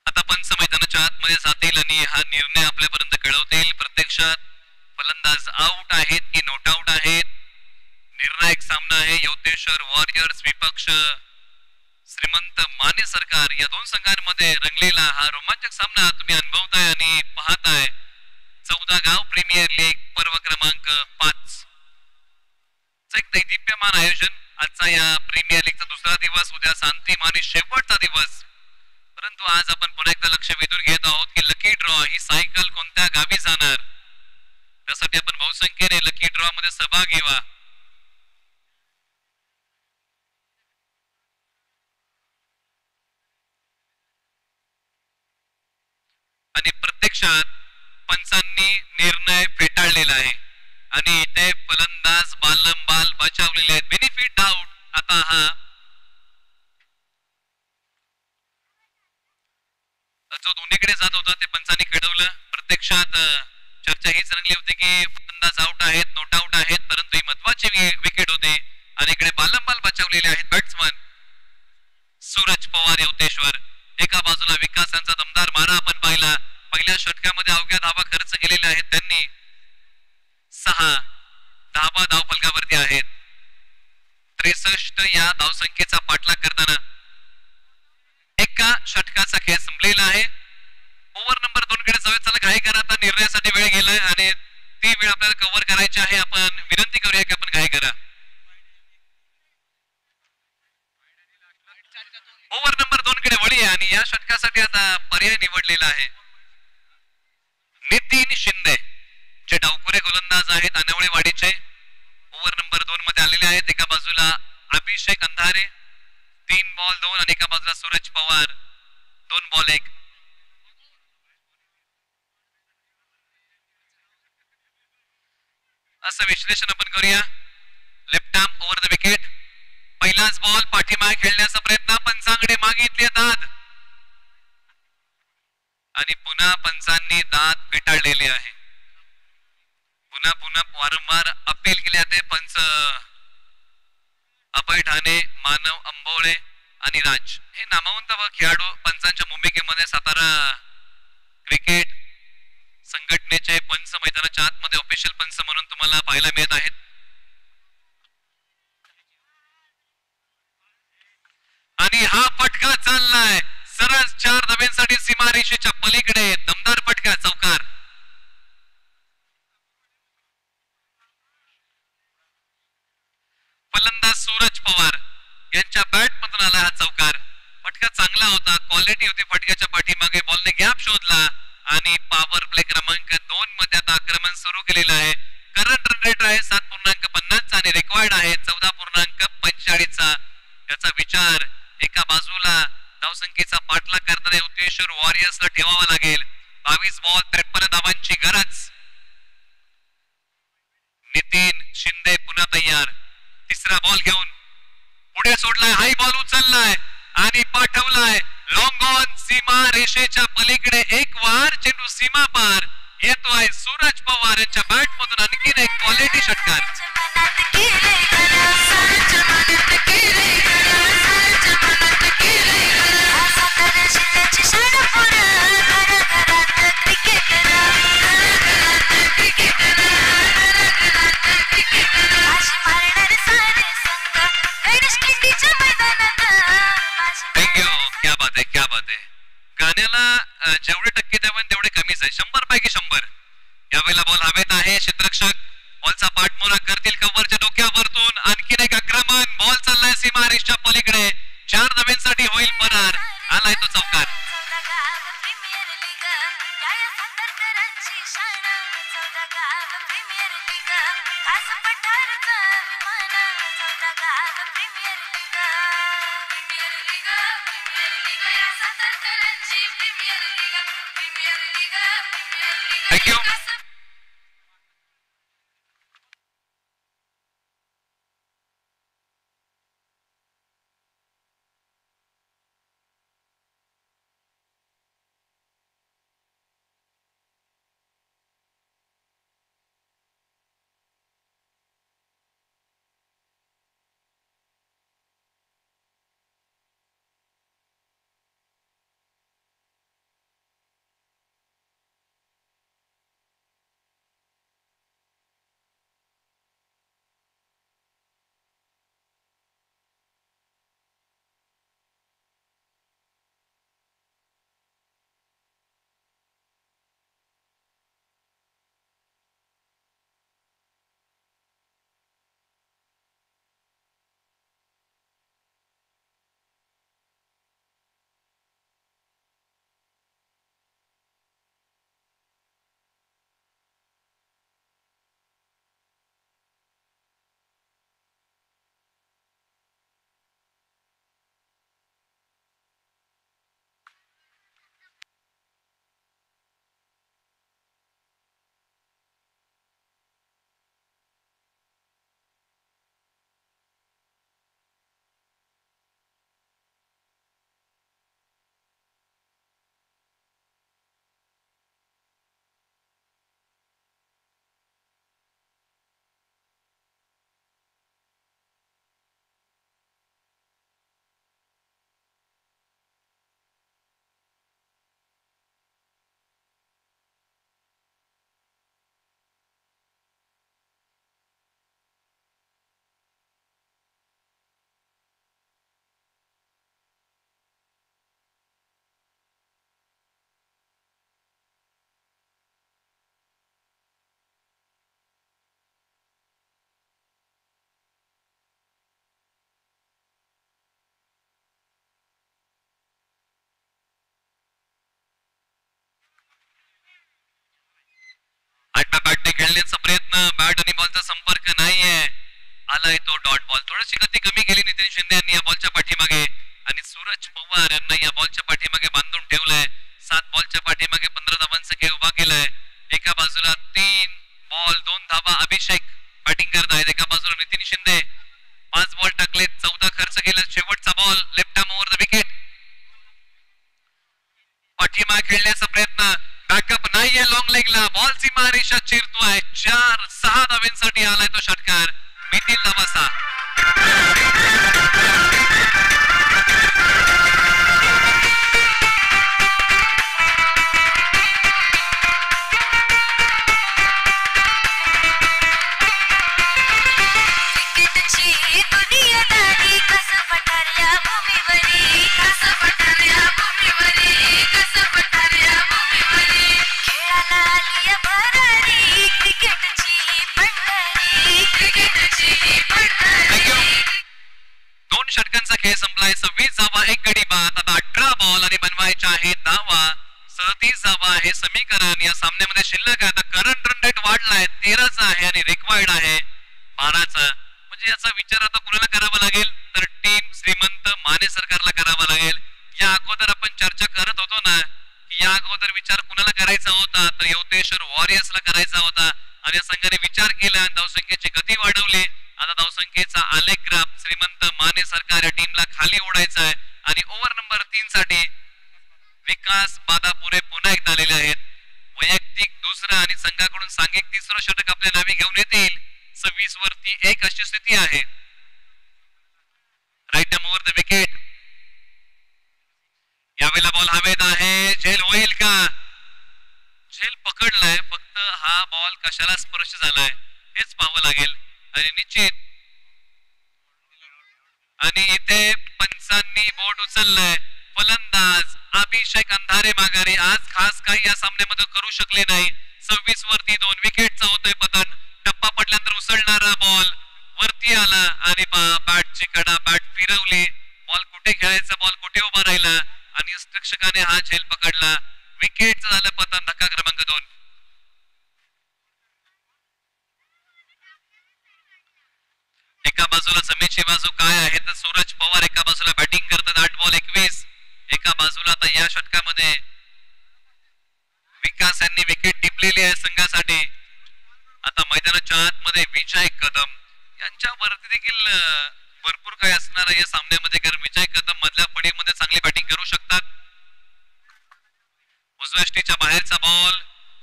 आता पंच मैदानाच्या आतमध्ये जातील आणि हा निर्णय आपल्यापर्यंत कळवतील प्रत्यक्षात फलंदाज आउट आहेत की नॉट आउट आहेत. निर्णायक सामना आहे योतेश्वर वॉरियर्स विपक्ष श्रीमंत माने सरकार या दोन संघांमध्ये रंगलेला हा रोमांचक सामना तुम्ही अनुभवताय आणि पाहताय. 14 गाव प्रीमियर लीग पर्व क्रमांक 5 एक दैदिप्यमान आयोजन. आजचा या प्रीमियर लीगचा दुसरा दिवस, उद्या अंतिम आणि शेवटचा दिवस. परंतु आज आपण पुन्हा एकदा लक्ष वेधून घेत आहोत की लकी ड्रॉ ही सायकल कोणत्या गावी जाणार, त्यासाठी आपण बहुसंख्येने लकी ड्रॉ मध्ये सहभाग घ्यावा. आणि प्रत्यक्षात पंचांनी निर्णय फेटाळलेला आहे आणि इथे फलंदाज बाल बचावलेले आहेत. Benefit out. आता हा जो दोन्हीकडे जात होता ते पंचांनी खेळवलं. प्रत्यक्षात चर्चा हीच रंगली होती की फलंदाज आउट आहेत, नॉट आउट आहेत, परंतु ही महत्वाची विकेट होते आणि इकडे बाल बचावलेले आहेत बॅट्समन सूरज पवार योतेश्वर. एका बाजूला विकास यांचा दमदार मारा आपण पाहिला. पहिल्या षटकामध्ये अवघ्या धावा खर्च केलेल्या आहेत त्यांनी. 6 धावा धाव फलकावरती आहेत. 63 या धावसंख्येचा पाठलाग करताना एका षटकाचा खेळ संपलेला आहे. ओव्हर नंबर 2 कडे जाऊया. चला घाई करा, आता निर्णयासाठी वेळ गेलाय आणि ती वेळ आपल्याला कव्हर करायची आहे. आपण विनंती करूया की आपण घाई करा. ओव्हर नंबर 2 कडे वळी आहे आणि या षटकासाठी आता पर्याय निवडलेला आहे नितीन शिंदे, जे डावखुरे गोलंदाज आहेत अनवळे वाडीचे. ओव्हर नंबर 2 मध्ये आलेले आहेत. एका बाजूला अभिषेक अंधारे 3 बॉल 2 आणि एका बाजूला सूरज पवार 2 बॉल 1. असं विश्लेषण आपण करूया. Left arm over the wicket. पहिलाच बॉल पाठीमागे खेळण्याचा प्रयत्न पंचांकडे मागितले दाद आणि पुन्हा पंचांनी दाद फेटाळलेले आहे. पुन्हा वारंवार अपील केले जाते. पंच अभय ठाणे, मानव अंबोळे आणि राज हे नामवंत व खेळाडू पंचांच्या भूमिकेमध्ये सातारा क्रिकेट संघटनेचे पंच मैदानाच्या आतमध्ये ऑफिशियल पंच म्हणून तुम्हाला पाहायला मिळत आहेत. आणि हा फटका चाललाय सरस 4 धाब्यांसाठी सीमारेषेच्या पलीकडे. दमदार फटका, चौकार. फलंदाज सूरज पवार यांच्या बॅट मधून आला हा चौकार. फटका चांगला होता, क्वालिटी होती फटक्याच्या पाठीमागे. बॉलने गॅप शोधला आणि पॉवर प्ले क्रमांक 2 मध्ये आता आक्रमण सुरू केलेलं आहे. करंट रन रेट आहे 7.50 आणि रिक्वायर्ड आहे 14.45 चा. याचा विचार एका बाजूला धावसंख्येचा पाठलाग करणाऱ्या योतेश्वर वॉरियर्सला ठेवावा लागेल. 22 बॉल 53 धावांची गरज. नितीन शिंदे पुन्हा तयार. तिसरा बॉल घेऊन पुढे सोडलाय, हाई बॉल उचललाय आणि पाठवलाय लॉंग ऑन सीमा रेषेच्या पलीकडे. एक वार चेंडू सीमा पार येतोय सूरज पवार यांच्या बॅट मधून आणखीन एक क्वालिटी षटकार. थँक्यू. क्या बात आहे, क्या बात आहे. गाण्याला जेवढे टक्के द्यावे तेवढे कमीच आहे. 100 पैकी 100. यावेळेला बॉल हवेत आहे. क्षेत्ररक्षक बॉलचा पाठमोरा करतील कव्हरच्या डोक्यावरतून. आणखीन एक आक्रमण. बॉल चाललाय सीमारेषच्या पलीकडे. 4 धावांसाठी होईल फरार. आलाय तो चौकार. थँक्यू. बॅटने खेळण्याचा प्रयत्न. बॅट आणि बॉलचा संपर्क नाहीये. आलाय तो डॉट बॉल. थोडीशी गती कमी केली नितीन शिंदे यांनी या बॉलच्या पाठीमागे आणि सूरज पवार यांना या बॉलच्या पाठीमागे बांधून ठेवलंय. 7 बॉलच्या पाठीमागे 15 धावांचा उभा केलाय. एका बाजूला 3 बॉल 2 धावा अभिषेक बॅटिंग करतायत. एका बाजूला नितीन शिंदे 5 बॉल टाकले, 14 खर्च केला. शेवटचा ball left arm over the wicket. पाठीमागे खेळण्याचा प्रयत्न. बॅकअप नाहीये लॉंग लेगला. बॉल सीमारेषा चिरतोय. 4-6 धावांसाठी आलाय तो षटकार. मिथिल धावासा. दोन षटकांचा खेळ संपलाय. 26 धावा 1 गडी बाद. आता 18 बॉल आणि बनवायच्या आहेत धावा. 37 धावा हे समीकरण या सामन्यामध्ये शिल्लक आहे. आता करंट रन रेट वाढलाय. 13चा आहे आणि रिक्वायर्ड आहे 12चा. म्हणजे याचा विचार आता कुणाला करावा लागेल तर टीम श्रीमंत माने सरकारला करावा लागेल. या अगोदर आपण चर्चा करत होतो ना की या अगोदर विचार कुणाला करायचा होता तर योतेश्वर वॉरियर्सला करायचा होता आणि या संघाने विचार केला आणि धावसंख्येची गती वाढवली. आता धावसंख्येचा आलेख ग्राफ श्रीमंत माने सरकार या टीमला खाली ओढायचा आहे आणि ओव्हर नंबर 3 साठी विकास बादापुरे पुन्हा एकदा आलेले आहेत. वैयक्तिक दुसरं आणि संघाकडून सांघिक तिसरं षटक आपल्या नावे घेऊन येतील. 26 वरती 1 अशी स्थिती आहे. Right term over the wicket. यावेळेला बॉल हवेत आहे. झेल होईल का? झेल पकडलाय, फक्त हा बॉल कशाला स्पर्श झालाय हेच पाहावं लागेल. आणि निश्चित आणि इथे पंचांनी बोट उचललंय. फलंदाज अभिषेक अंधारे माघारी आज खास काही या सामन्यामध्ये करू शकले नाही. 26 वरती 2 विकेटचा होतोय पतन. टप्पा पडल्यानंतर उसळणारा बॉल वरती आला आणि बॅटची कडा बॅट फिरवली. बॉल कुठे खेळायचा, बॉल कुठे उभा राहिला आणि रक्षकाने हा झेल पकडला. विकेटचं झालं पतन. धक्का क्रमांक 2. एका बाजूला समीची बाजू काय आहे तर सूरज पवार एका बाजूला बॅटिंग करतात. 8 बॉल 21. एका बाजूला आता या षटकामध्ये विकास यांनी विकेट टिपलेली आहे संघासाठी. आता मैदानाच्या आतमध्ये विजय कदम यांच्यावरती देखील भरपूर काय असणार आहे या सामन्यामध्ये, कारण विजय कदम मधल्या फळीमध्ये चांगली बॅटिंग करू शकतात. उजव्या बाहेरचा बॉल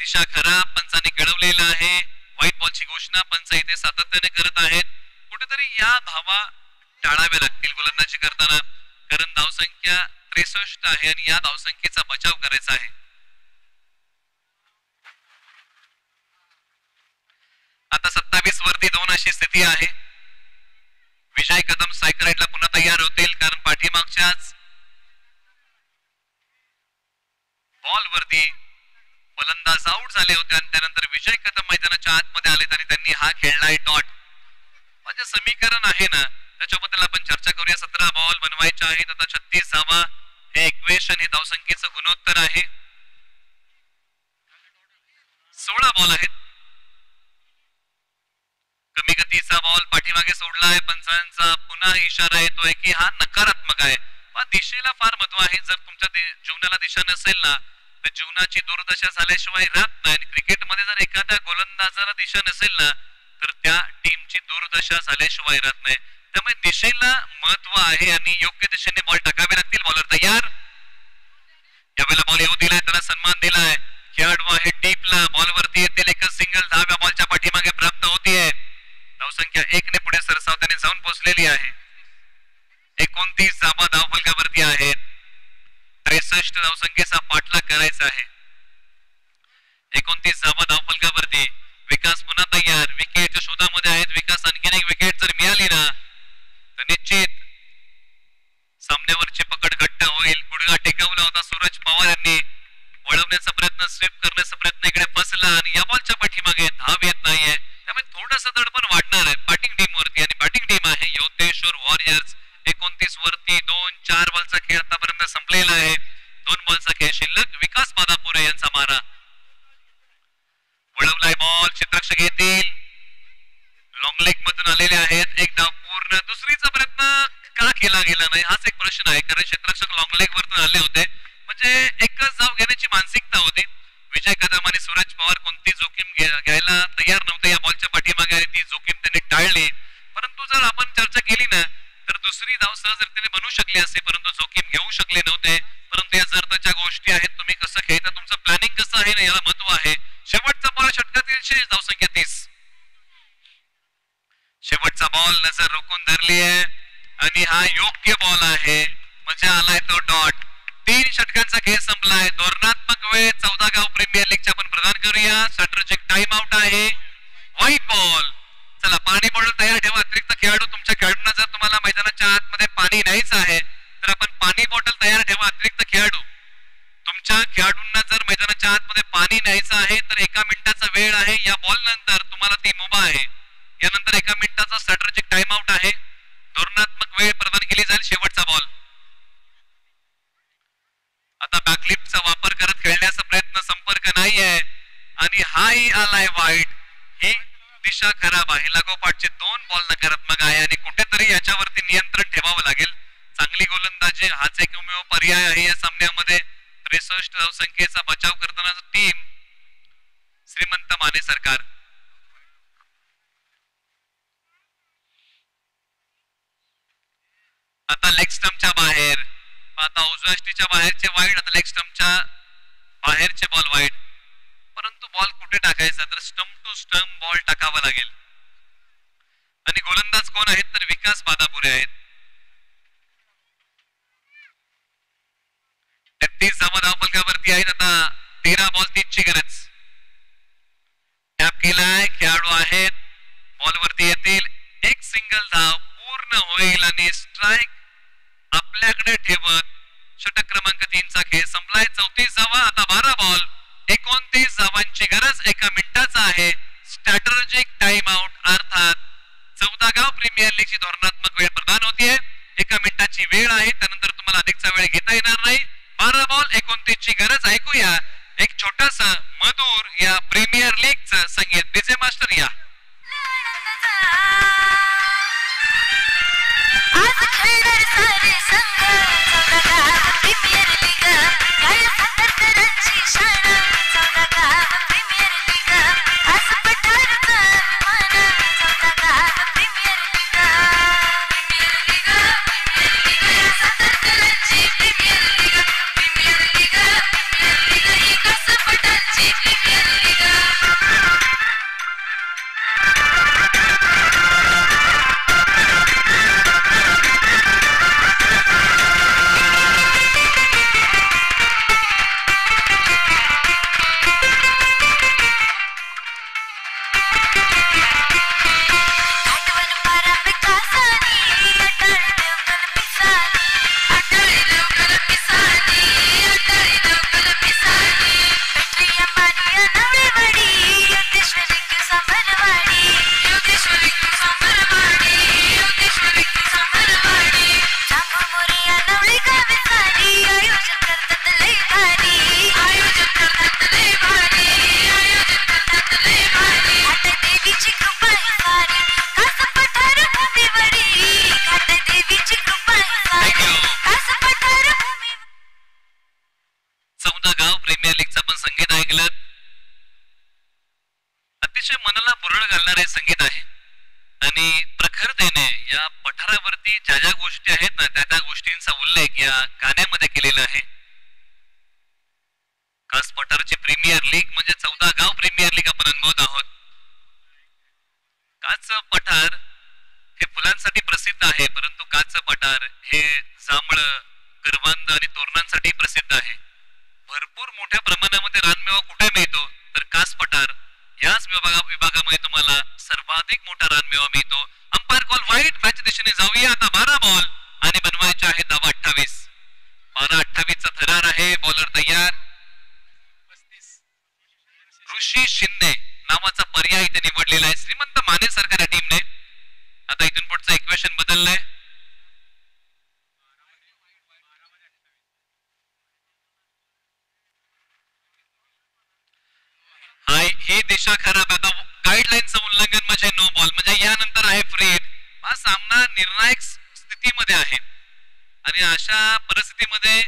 दिशा खराब पंचांनी घडवलेला आहे. व्हाईट बॉलची घोषणा पंच इथे सातत्याने करत आहेत. कुठेतरी या धावा टाळाव्या लागतील गोलंदाजी करताना, कारण धावसंख्या 63 आहे आणि या धावसंख्येचा बचाव करायचा आहे. आता 27 वरती 2 अशी स्थिती आहे. विजय कदम स्ट्राईक राईटला पुन्हा तयार होतील, कारण पाठीमागच्याच बॉल वरती फलंदाज आउट झाले होते आणि त्यानंतर विजय कदम मैदानाच्या आतमध्ये आले आणि त्यांनी हा खेळलाय डॉट. माझे समीकरण आहे ना त्याच्याबद्दल आपण चर्चा करूया. 17 बॉल बनवायचे आहेत. आता 36 धावा हे इक्वेशन हे धावसंख्येचं गुणोत्तर आहे. 16 बॉल आहेत. कमी गतीचा बॉल पाठीमागे सोडलाय. पंचांचा पुन्हा इशारा येतोय की हा नकारात्मक आहे. पण दिशेला फार महत्व आहे. जर तुमच्या जीवनाला दिशा नसेल ना तर जीवनाची दुर्दशा झाल्याशिवाय राहत नाही. क्रिकेटमध्ये जर एखाद्या गोलंदाजाला दिशा नसेल ना तर त्या टीमची दुर्दशा झाल्याशिवाय राहत नाही. त्यामुळे दिशेला महत्व आहे आणि योग्य दिशेने बॉल टाकावे लागतील. बॉलर तयार. यावेळेला बॉल येऊ दिलाय, त्याला सन्मान दिलाय. खेळाडू आहे डीपला. बॉलवरती येतील. एकच सिंगल धाव्या बॉलच्या पाठीमागे प्राप्त होतीये. धावसंख्या 1 ने पुढे सरसावताना जाऊन पोहोचलेली आहे. 29 धावा धावफलकावरती आहेत. 63 धावसंख्येचा पाठलाग करायचा आहे. 29 धावा धावफलकावरती. विकास पुन्हा तयार. विकेटच्या शोधामध्ये आहेत. विकास आणखीन एक विकेट जर मिळाली ना तर निश्चित सामन्यावरची पकड घट्ट होईल. गुडघा टेकवला होता सूरज पवार यांनी. वळवण्याचा प्रयत्न, स्वीप करण्याचा प्रयत्न इकडे फसला आणि या बॉलच्या पाठीमागे धाव येत नाहीये. त्यामुळे थोडंसं दडपण वाढणार आहे बॅटिंग टीम वरती आणि बॅटिंग टीम आहे योधेश्वर वॉरियर्स. 29 वरती 2-4 बॉलचा खेळ आतापर्यंत संपलेला आहे. 2 बॉलचा खेळ शिल्लक. विकास बादापुरे यांचा मारा. वळवलाय बॉल. क्षेत्ररक्षक येतील. लॉंग लेग मधून आलेले आहेत. एक धाव पूर्ण. दुसरीचा प्रयत्न का केला गेला नाही हाच एक प्रश्न आहे, कारण क्षेत्ररक्षक लॉंग लेग वरतून आले होते. म्हणजे एकच धाव घेण्याची मानसिकता होती. विजय कदम आणि सूरज पवार कोणती जोखीम घ्यायला तयार नव्हते. या बॉलच्या पाठीमागे ती जोखीम त्यांनी टाळली. परंतु जर आपण चर्चा केली ना तर दुसरी धाव सहजरीतीने बनवू शकली असते, परंतु जोखीम घेऊ शकले नव्हते. परंतु या जर गोष्टी आहेत, तुम्ही कसं खेळता, तुमचं प्लॅनिंग कसं आहे ना याला महत्व आहे. शेवटचा बॉल षटकातील धावसंख्या 30. शेवटचा बॉल नजर रोखून धरली आहे आणि हा योग्य बॉल आहे. मजा आलाय तो डॉट. 3 षटकांचा खेळ संपलाय. धोरणात्मक वेळ 14 गाव प्रीमियर लीगच्या आपण प्रदान करूया. स्ट्रॅटेजिक टाइम आउट आहे. White ball. चला पाणी बॉटल तयार ठेवा. अतिरिक्त खेळाडू तुमच्या खेळाडूंना जर तुम्हाला मैदानाच्या आतमध्ये पाणी न्यायचं आहे तर आपण पाणी बॉटल तयार ठेवा. अतिरिक्त खेळाडू तुमच्या खेळाडूंना जर मैदानाच्या आतमध्ये पाणी न्यायचं आहे तर 1 मिनिटाचा वेळ आहे. या बॉल नंतर तुम्हाला ती मुभा आहे. यानंतर 1 मिनिटाचा स्ट्रॅटेजिक टाइम आउट आहे. धोरणात्मक वेळ प्रदान केली जाईल. शेवटचा बॉल. आता बॅकलिफ्टचा वापर करत खेळण्याचा प्रयत्न. संपर्क नाहीये आणि हाही आलाय वाईट. ही दिशा खराब आहे. लागोपाठचे 2 बॉल नकारात्मक आहे आणि कुठेतरी याच्यावरती नियंत्रण ठेवावं लागेल. चांगली गोलंदाजी हाच एकमेव पर्याय आहे या सामन्यामध्ये. 63 धावसंख्येचा बचाव करताना टीम श्रीमंत माने सरकार. आता लेग स्टंपच्या बाहेर. आता उजव्या स्टीच्या बाहेरचे वाईड. आता लेग स्टंपच्या बाहेरचे बॉल वाईड. कुठे टाकायचा तर स्टंप टू स्टंप बॉल टाकावा लागेल. आणि गोलंदाज कोण आहेत तर विकास बादापुरे आहेत. 33 धावा धावफलकावरती आहेत. आता 13 बॉल 3 ची गरज. टॅप केलाय, खेळाडू आहेत, बॉलवरती येतील, एक सिंगल धाव पूर्ण होईल आणि स्ट्राइक आपल्याकडे ठेवत षटक क्रमांक 3 चा खेळ संपलाय. 34 धावा, आता 12 बॉल 29 धावांची गरज 1 मिनिटाचा आहे. स्ट्रॅटेजिक टाइम आउट अर्थात 14 गाव प्रीमियर लीगची धोरणात्मक वेळ प्रदान होतीये. 1 मिनिटाची वेळ आहे, त्यानंतर तुम्हाला अधिकचा वेळ घेता येणार नाही. 12 बॉल 29 ची गरज. ऐकूया एक छोटासा मधुर या प्रीमियर लीगचं संगीत. डीजे मास्टर या. आज खेळणार सारे संघ प्रीमियर लीग काय सतरंजी शान 14 गाव प्रीमियर लीग आज पठारचा अभिमान 14 गाव प्रीमियर लीग सतरंजी प्रीमियर लीग एकाच पठारची प्रीमियर लीग. मनाला बुरळ घालणारे संगीत आहे आणि प्रखरतेने या पठारावरती ज्या ज्या गोष्टी आहेत ना त्या गोष्टींचा उल्लेख या गाण्यामध्ये केलेला आहे. कास पठारची प्रीमियर लीग म्हणजे 14 गाव प्रीमियर लीग आपण अनुभवत आहोत. काच पठार हे फुलांसाठी प्रसिद्ध आहे, परंतु काच पठार हे जांभळ, करवंद आणि तोरणांसाठी प्रसिद्ध आहे. भरपूर मोठ्या प्रमाणामध्ये रानमेवा कुठे मिळतो तर कास पठार याच विभागामध्ये तुम्हाला सर्वाधिक मोठा रानमेवा मिळतो. अंपायर कॉल वाईट, मॅच दिशेने जाऊया. आता 12 बॉल आणि बनवायचे आहे धावा 28. 12-28 चा थरार आहे. बॉलर तयार. ऋषी शिंदे नावाचा पर्याय इथे निवडलेला आहे श्रीमंत माने सरकार टीमने. आता इथून पुढचं इक्वेशन बदललंय. ही दिशा खराब. आता गाईडलाईनचं उल्लंघन म्हणजे नो बॉल, म्हणजे यानंतर आहे फ्री हिट. हा सामना निर्णायक स्थितीमध्ये आहे आणि अशा परिस्थितीमध्ये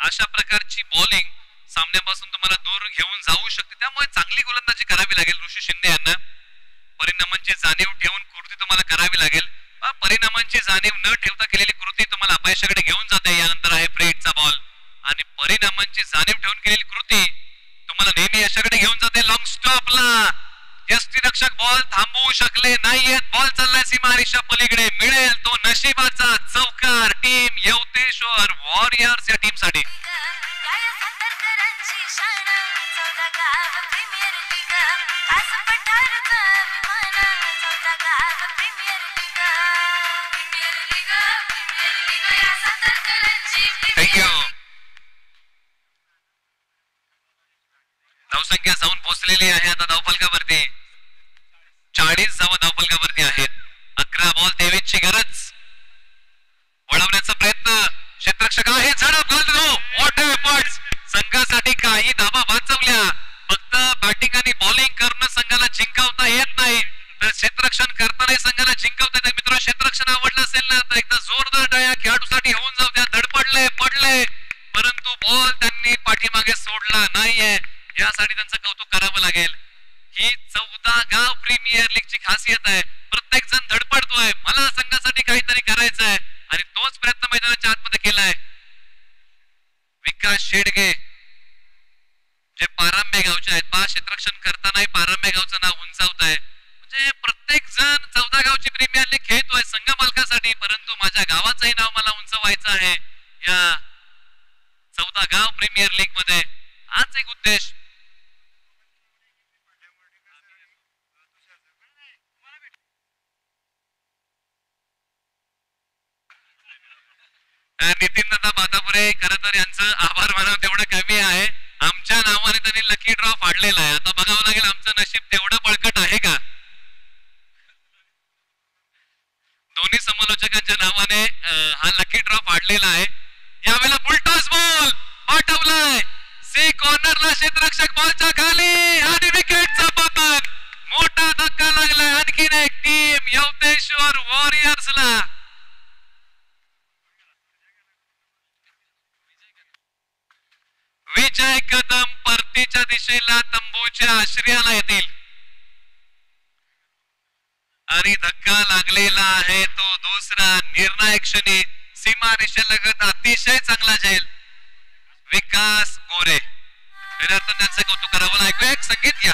अशा प्रकारची बॉलिंग सामन्यापासून तुम्हाला दूर घेऊन जाऊ शकते. त्यामुळे चांगली गोलंदाजी करावी लागेल ऋषी शिंदे यांना. परिणामांची जाणीव ठेवून कृती तुम्हाला करावी लागेल. परिणामांची जाणीव न ठेवता केलेली कृती तुम्हाला अपयशाकडे घेऊन जाते. यानंतर आहे फ्री हिटचा बॉल आणि परिणामांची जाणीव ठेवून केलेली कृती तुम्हाला नेहमी यशाकडे घेऊन जाते. लॉंग स्टॉपला यष्टीरक्षक बॉल थांबवू शकले नाहीयेत. बॉल चाललाय सीमारेषा पलीकडे. मिळेल तो नशिबाचा चौकार टीम यवतेश्वर वॉरियर्स या टीम साठी. थँक्यू. धावसंख्या जाऊन पोहोचलेली आहे आता धावफलकावरती. 40 धावा धावफलकावरती आहेत. 11 बॉल 23 ची गरज. वळवण्याचा प्रयत्न क्षेत्ररक्षक आहे. झडप घालतो. What efforts. संघासाठी काही धावा वाचवल्या. फक्त बॅटिंग आणि बॉलिंग करणं संघाला जिंकवता येत नाही तर क्षेत्ररक्षण करताना संघाला जिंकवता येते. मित्र क्षेत्ररक्षण आवडलं असेल ना तर एकदा जोरदार टाळ्या खेळाडूसाठी होऊन जाऊ द्या. धडपडले पडले परंतु बॉल त्यांनी पाठीमागे सोडला नाहीये. यासाठी त्यांचं कौतुक करावं लागेल. ही 14 गाव प्रीमियर लीगची खासियत आहे. प्रत्येक जण धडपडतोय, मला संघासाठी काहीतरी करायचं आहे आणि तोच प्रयत्न मैदानाच्या आतमध्ये केलाय. विकास शेडगे जे पारंबे गावचे आहेत पहा क्षेत्ररक्षण करतानाही पारंबे गावचं नाव उंचावत आहे. म्हणजे प्रत्येक जण 14 गावची प्रीमियर लीग खेळतोय संघ मालकासाठी, परंतु माझ्या गावाचंही नाव मला उंचवायचं आहे या 14 गाव प्रीमियर लीग मध्ये. हाच एक उद्देश. नितीन दादा बातापुरे खरं तर यांचं आभार मानावं तेवढं कमी आहे. आमच्या नावाने त्यांनी लकी ड्रॉ फाडलेला आहे. आता बघावं लागेल आमचं नशीब तेवढं बळकट आहे का. दोन्ही समालोचकांच्या नावाने हा लकी ड्रॉ फाडलेला आहे. यावेळेला फुलटॉस बॉल पाठवलाय सी कॉर्नरला, क्षेत्ररक्षक बॉलच्या खाली आणि विकेटचा पतन. मोठा धक्का लागलाय आणखीन एक टीम यवतेश्वर वॉरियर्सला. विजय कदम परतीच्या दिशेला तंबूच्या आश्रयाला येतील आणि धक्का लागलेला आहे तो दुसरा निर्णायक क्षणी सीमारेषेलगत अतिशय चांगला झेल विकास गोरे. त्यांचं कौतुक करावं लागेल. एक संगीत घ्या.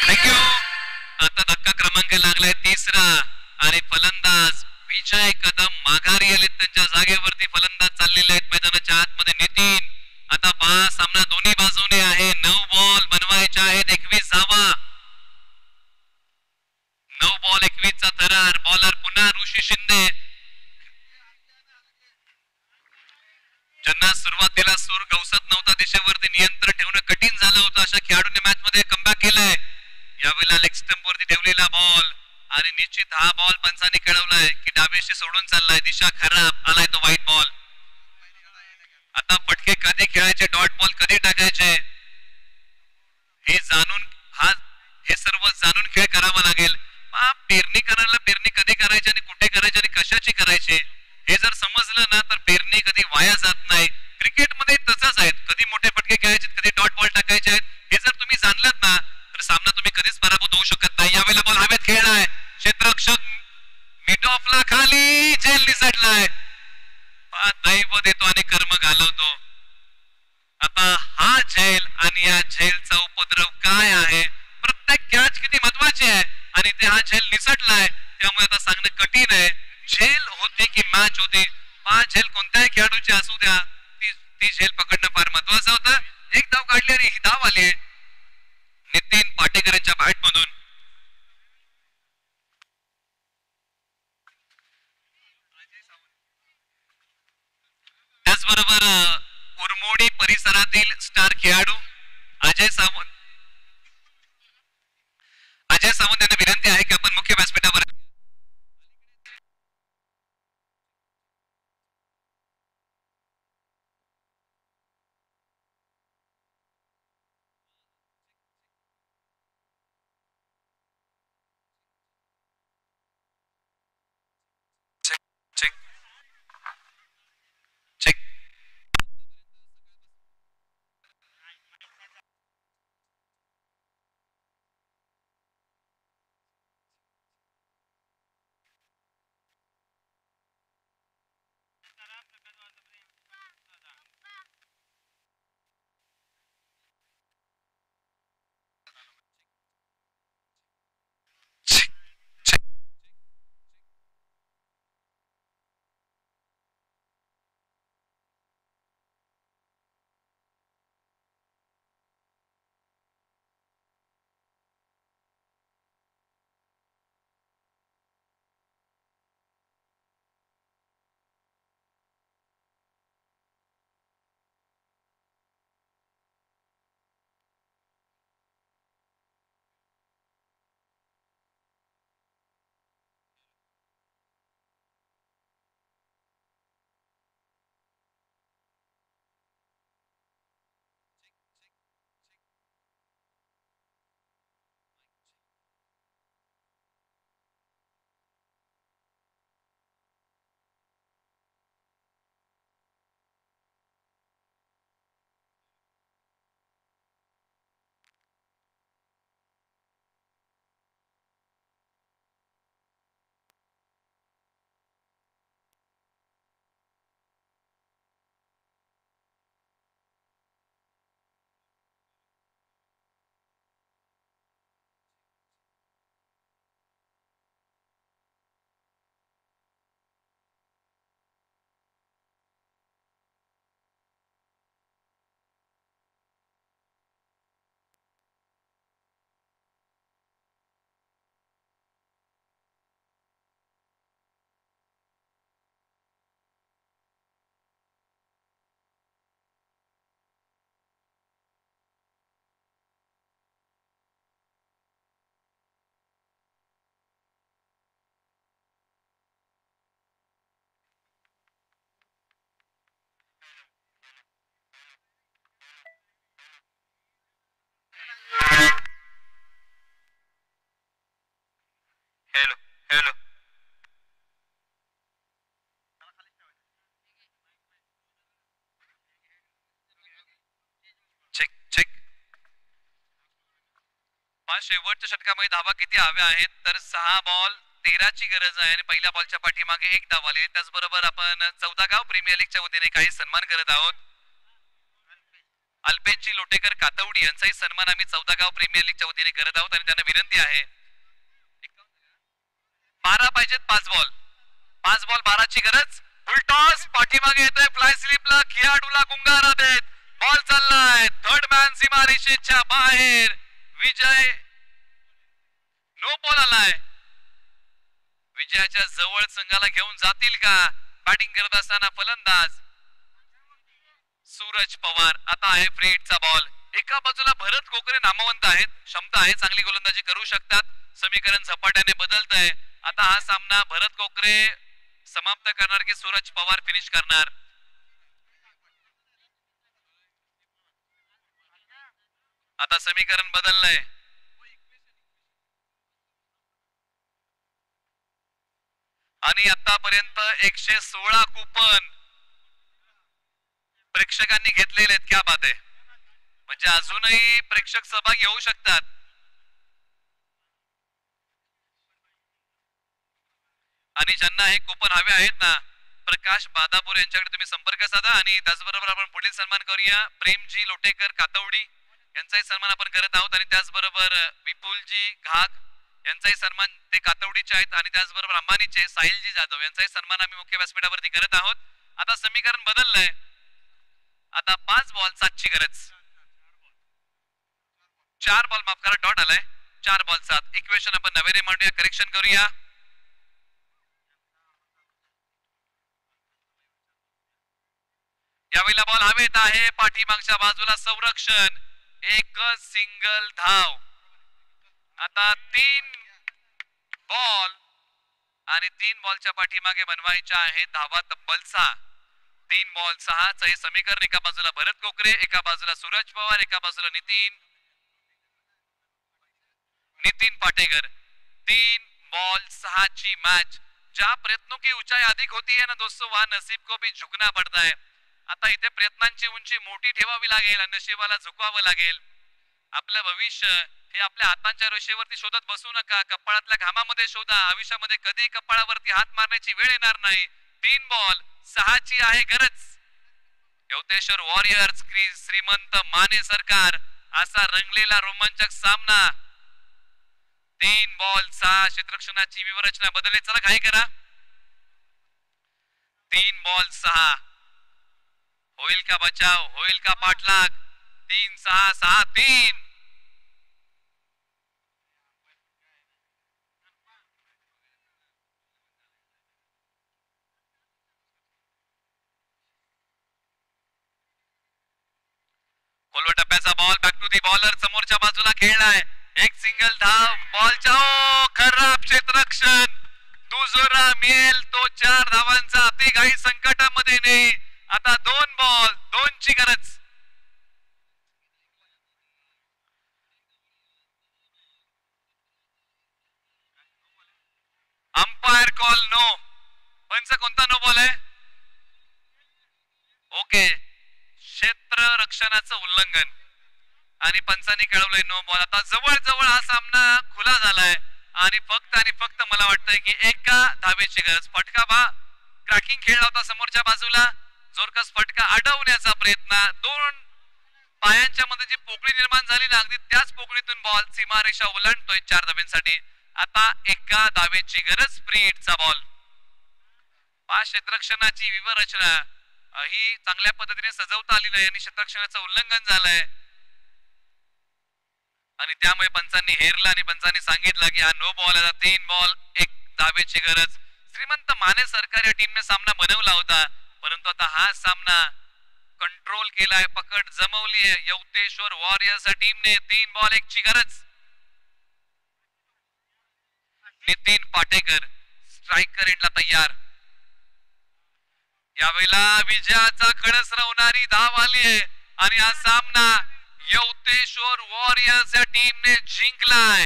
थँक्यू. आता धक्का क्रमांक लागलाय तिसरा आणि फलंदाज विजय कदम माघारी आले. त्यांच्या जागेवरती फलंदाज चाललेले आहेत मैदानाच्या आतमध्ये. नितीन आता सामना दोन्ही बाजूने आहे. 9 बॉल बनवायचे आहेत. 21 धावा. 9 बॉल 21 चा थरार. बॉलर पुन्हा ऋषी शिंदे. ज्यांना सुरुवातीला सूर गवसत नव्हता दिशेवरती नियंत्रण ठेवणं कठीण झालं होतं अशा खेळाडूंनी मॅच मध्ये कमबॅक केलंय. यावेळेला लेग स्टंप वरती ठेवलेला बॉल आणि निश्चित हा बॉल पंचांनी खेळवलाय की डावीशी सोडून चाललाय. दिशा खराब आलाय तो व्हाईट बॉल. आता फटके कधी खेळायचे, डॉट बॉल कधी टाकायचे हे जाणून हे सर्व जाणून खेळ करावा लागेल. पेरणी करायला पेरणी कधी करायची आणि कुठे करायची आणि कशाची करायची हे जर समजलं ना तर पेरणी कधी वाया जात नाही. क्रिकेटमध्ये तसंच आहे. कधी मोठे फटके खेळायचे, कधी डॉट बॉल टाकायचे आहेत हे जर तुम्ही जाणलात ना तर सामना तुम्ही कधीच पराभूत होऊ शकत नाही. यावेळेला बॉल हवेत खेळलाय. क्षेत्ररक्षक मिड ऑफला खाली झेल निसटलाय. दैव देतो आणि कर्म घालवतो. आता हा झेल आणि या झेलचा उपद्रव काय आहे. प्रत्येक कॅच किती महत्वाची आहे आणि ते हा झेल निसटलाय. त्यामुळे आता सांगणं कठीण आहे. झेल होती की मॅच होती. हा झेल कोणत्याही खेळाडूची असू द्या ती झेल पकडणं फार महत्वाचं होतं. एक धाव काढली आणि ही धाव आली नितीन पाटेकर यांच्या बॅट मधून. त्याचबरोबर उरमोडी परिसरातील स्टार खेळाडू अजय सावंत यांना विनंती आहे की आपण मुख्य व्यासपीठावर हेलो हेलो चेक चेक. शेवटच्या षटकामध्ये धावा किती हव्या आहेत तर 6 बॉल 13ची गरज आहे आणि पहिल्या बॉलच्या पाठीमागे 1 धाव आले. त्याचबरोबर आपण 14 गाव प्रीमियर लीगच्या वतीने काही सन्मान करत आहोत. अल्पेशजी लोटेकर कातवडी यांचाही सन्मान आम्ही 14 गाव प्रीमियर लीगच्या वतीने करत आहोत आणि त्यांना विनंती आहे 12 पाहिजेत. 5 बॉल 12ची गरज. फुल टॉस पाठीमागे येतोय फ्लाय स्लिपला खिलाडूला गुंगारा देत बॉल चाललाय. थर्ड मॅन सीमारेषेच्या बाहेर. विजय नो बॉल आलाय. विजयाच्या जवळ संघाला घेऊन जातील का. बॅटिंग करत असताना फलंदाज सूरज पवार. आता आहे फ्री हिटचा बॉल. एका बाजूला भरत कोकरे नामवंत आहेत, क्षमता आहे, चांगली गोलंदाजी करू शकतात. समीकरण झपाट्याने बदलतंय. आता हा सामना भरत कोकरे समाप्त करणार की सूरज पवार फिनिश करणार. आता समीकरण बदललंय. आणि आतापर्यंत 116 कुपन प्रेक्षकांनी घेतलेले आहेत. क्या बात आहे. म्हणजे अजूनही प्रेक्षक सहभागी होऊ शकतात. आणि ज्यांना हे कुपन हवे आहेत ना प्रकाश बादापूर यांच्याकडे तुम्ही संपर्क साधा. आणि त्याचबरोबर आपण पुढील सन्मान करूया. प्रेमजी लोटेकर कातवडी यांचाही सन्मान आपण करत आहोत. आणि त्याचबरोबर विपुलजी घाग यांचाही सन्मान ते कातवडीचे आहेत. आणि त्याचबरोबर अंबानीचे साहिलजी जाधव यांचाही सन्मान आम्ही मुख्य व्यासपीठावरती करत आहोत. आता समीकरण बदललंय. आता 5 बॉल 7ची गरज. 4 बॉल माफ करा डॉट आलाय. 4 बॉल 7. इक्वेशन आपण नव्याने मांडूया, करेक्शन करूया. यावेळेला बॉल हवेत आहे. पाठीमागच्या बाजूला संरक्षण. एक सिंगल धाव. आता 3 बॉल आणि 3 बॉलच्या पाठीमागे बनवायच्या आहेत धावा तब्बल 6. 3 बॉल 6 चे समीकरण. एका बाजूला भरत कोकरे, एका बाजूला सूरज पवार, एका बाजूला नितीन पाटेकर. 3 बॉल 6 ची मैच. ज्या प्रयत्नों की ऊंचाई अधिक होती है ना दोस्तों वहां नसीब को भी झुकना पड़ता है. आता इथे प्रयत्नांची उंची मोठी ठेवावी लागेल आणि नशिबाला झुकवावं लागेल. आपलं भविष्य हे आपल्या हातांच्या रेषेवरती शोधत बसू नका. कपाळातल्या घामामध्ये शोधा. आयुष्यामध्ये कधी कपाळावरती हात मारण्याची वेळ येणार नाही. 3 बॉल 6 ची आहे गरज. यवतेश्वर वॉरियर्स श्रीमंत माने सरकार असा रंगलेला रोमांचक सामना. 3 बॉल 6 क्षेत्ररक्षणाची व्यूहरचना बदलली. चला घाई करा. 3 बॉल 6 होईल का बचाव, होईल का पाठलाग. 3-6-6-3. खोलवर टप्प्याचा ball back to the bowler. समोरच्या बाजूला खेळलाय. एक सिंगल धाव. बॉलच्या खराब क्षेत्ररक्षण. दुजोरा मिळेल तो 4 धावांचा. अति काही संकटामध्ये नाही. आता 2 बॉल 2 ची गरज. Umpire call no. पंच कोणता नो बॉल आहे. ओके क्षेत्र रक्षणाचं उल्लंघन आणि पंचांनी कळवलंय नो बॉल. आता जवळ जवळ हा सामना खुला झालाय आणि फक्त मला वाटतंय की एका धावेची गरज. फटका बा क्रॅकिंग खेळला होता समोरच्या बाजूला. जोरकस फटका अडवण्याचा प्रयत्न. 2 पायांच्या मध्ये जी पोकळी निर्माण झाली ना अगदी त्याच पोकळीतून बॉल सीमारेषा ओलांडतोय 4 धाब्यांसाठी. आता एका धावेची गरज. Free हिटचा ball. 5 क्षेत्ररक्षणाची व्यूहरचना ही चांगल्या पद्धतीने सजवता आली नाही आणि क्षेत्ररक्षणाचं उल्लंघन झालंय आणि त्यामुळे पंचांनी हेरला आणि पंचांनी सांगितलं की हा नो बॉल आहे. 3 बॉल 1 धावेची गरज. श्रीमंत माने सरकार या टीमने सामना बनवला होता परंतु आता हा सामना कंट्रोल केलाय. पकड जमवली आहे यवतेश्वर वॉरियर्स टीमने. 3 बॉल 1 ची गरज. नितीन पाटेकर स्ट्रायकर एंडला तयार. यावेळेला विजयाचा कळस रवणारी धाव आली आहे आणि हा सामना यवतेश्वर वॉरियर्स या टीमने जिंकलाय.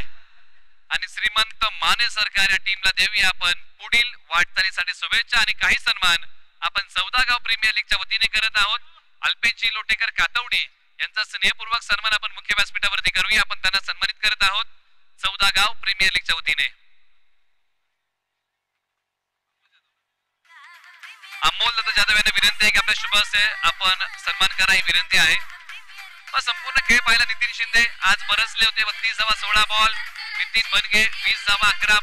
आणि श्रीमंत माने सरकार या टीमला देऊया आपण पुढील वाटचालीसाठी शुभेच्छा आणि काही सन्मान आपण सौदागाव प्रीमियर लीगच्या वतीने करत आहोत. अल्पेशजी लोटेकर कातवडी यांचा स्नेहपूर्वक सन्मान आपण मुख्य व्यासपीठावरती करूया. आपण त्यांना सन्मानित करत आहोत सौदागाव प्रीमियर लीगच्या वतीने. अमोल दत्त जाधव यांना विनंती आहे की आपल्या शुभ हस्ते आपण सन्मान करा ही विनंती आहे. संपूर्ण खेळ पाहिला नितीन शिंदे आज बरसले होते. 32 धावा 16 बॉल. नितीन बनगे 20 धावा 11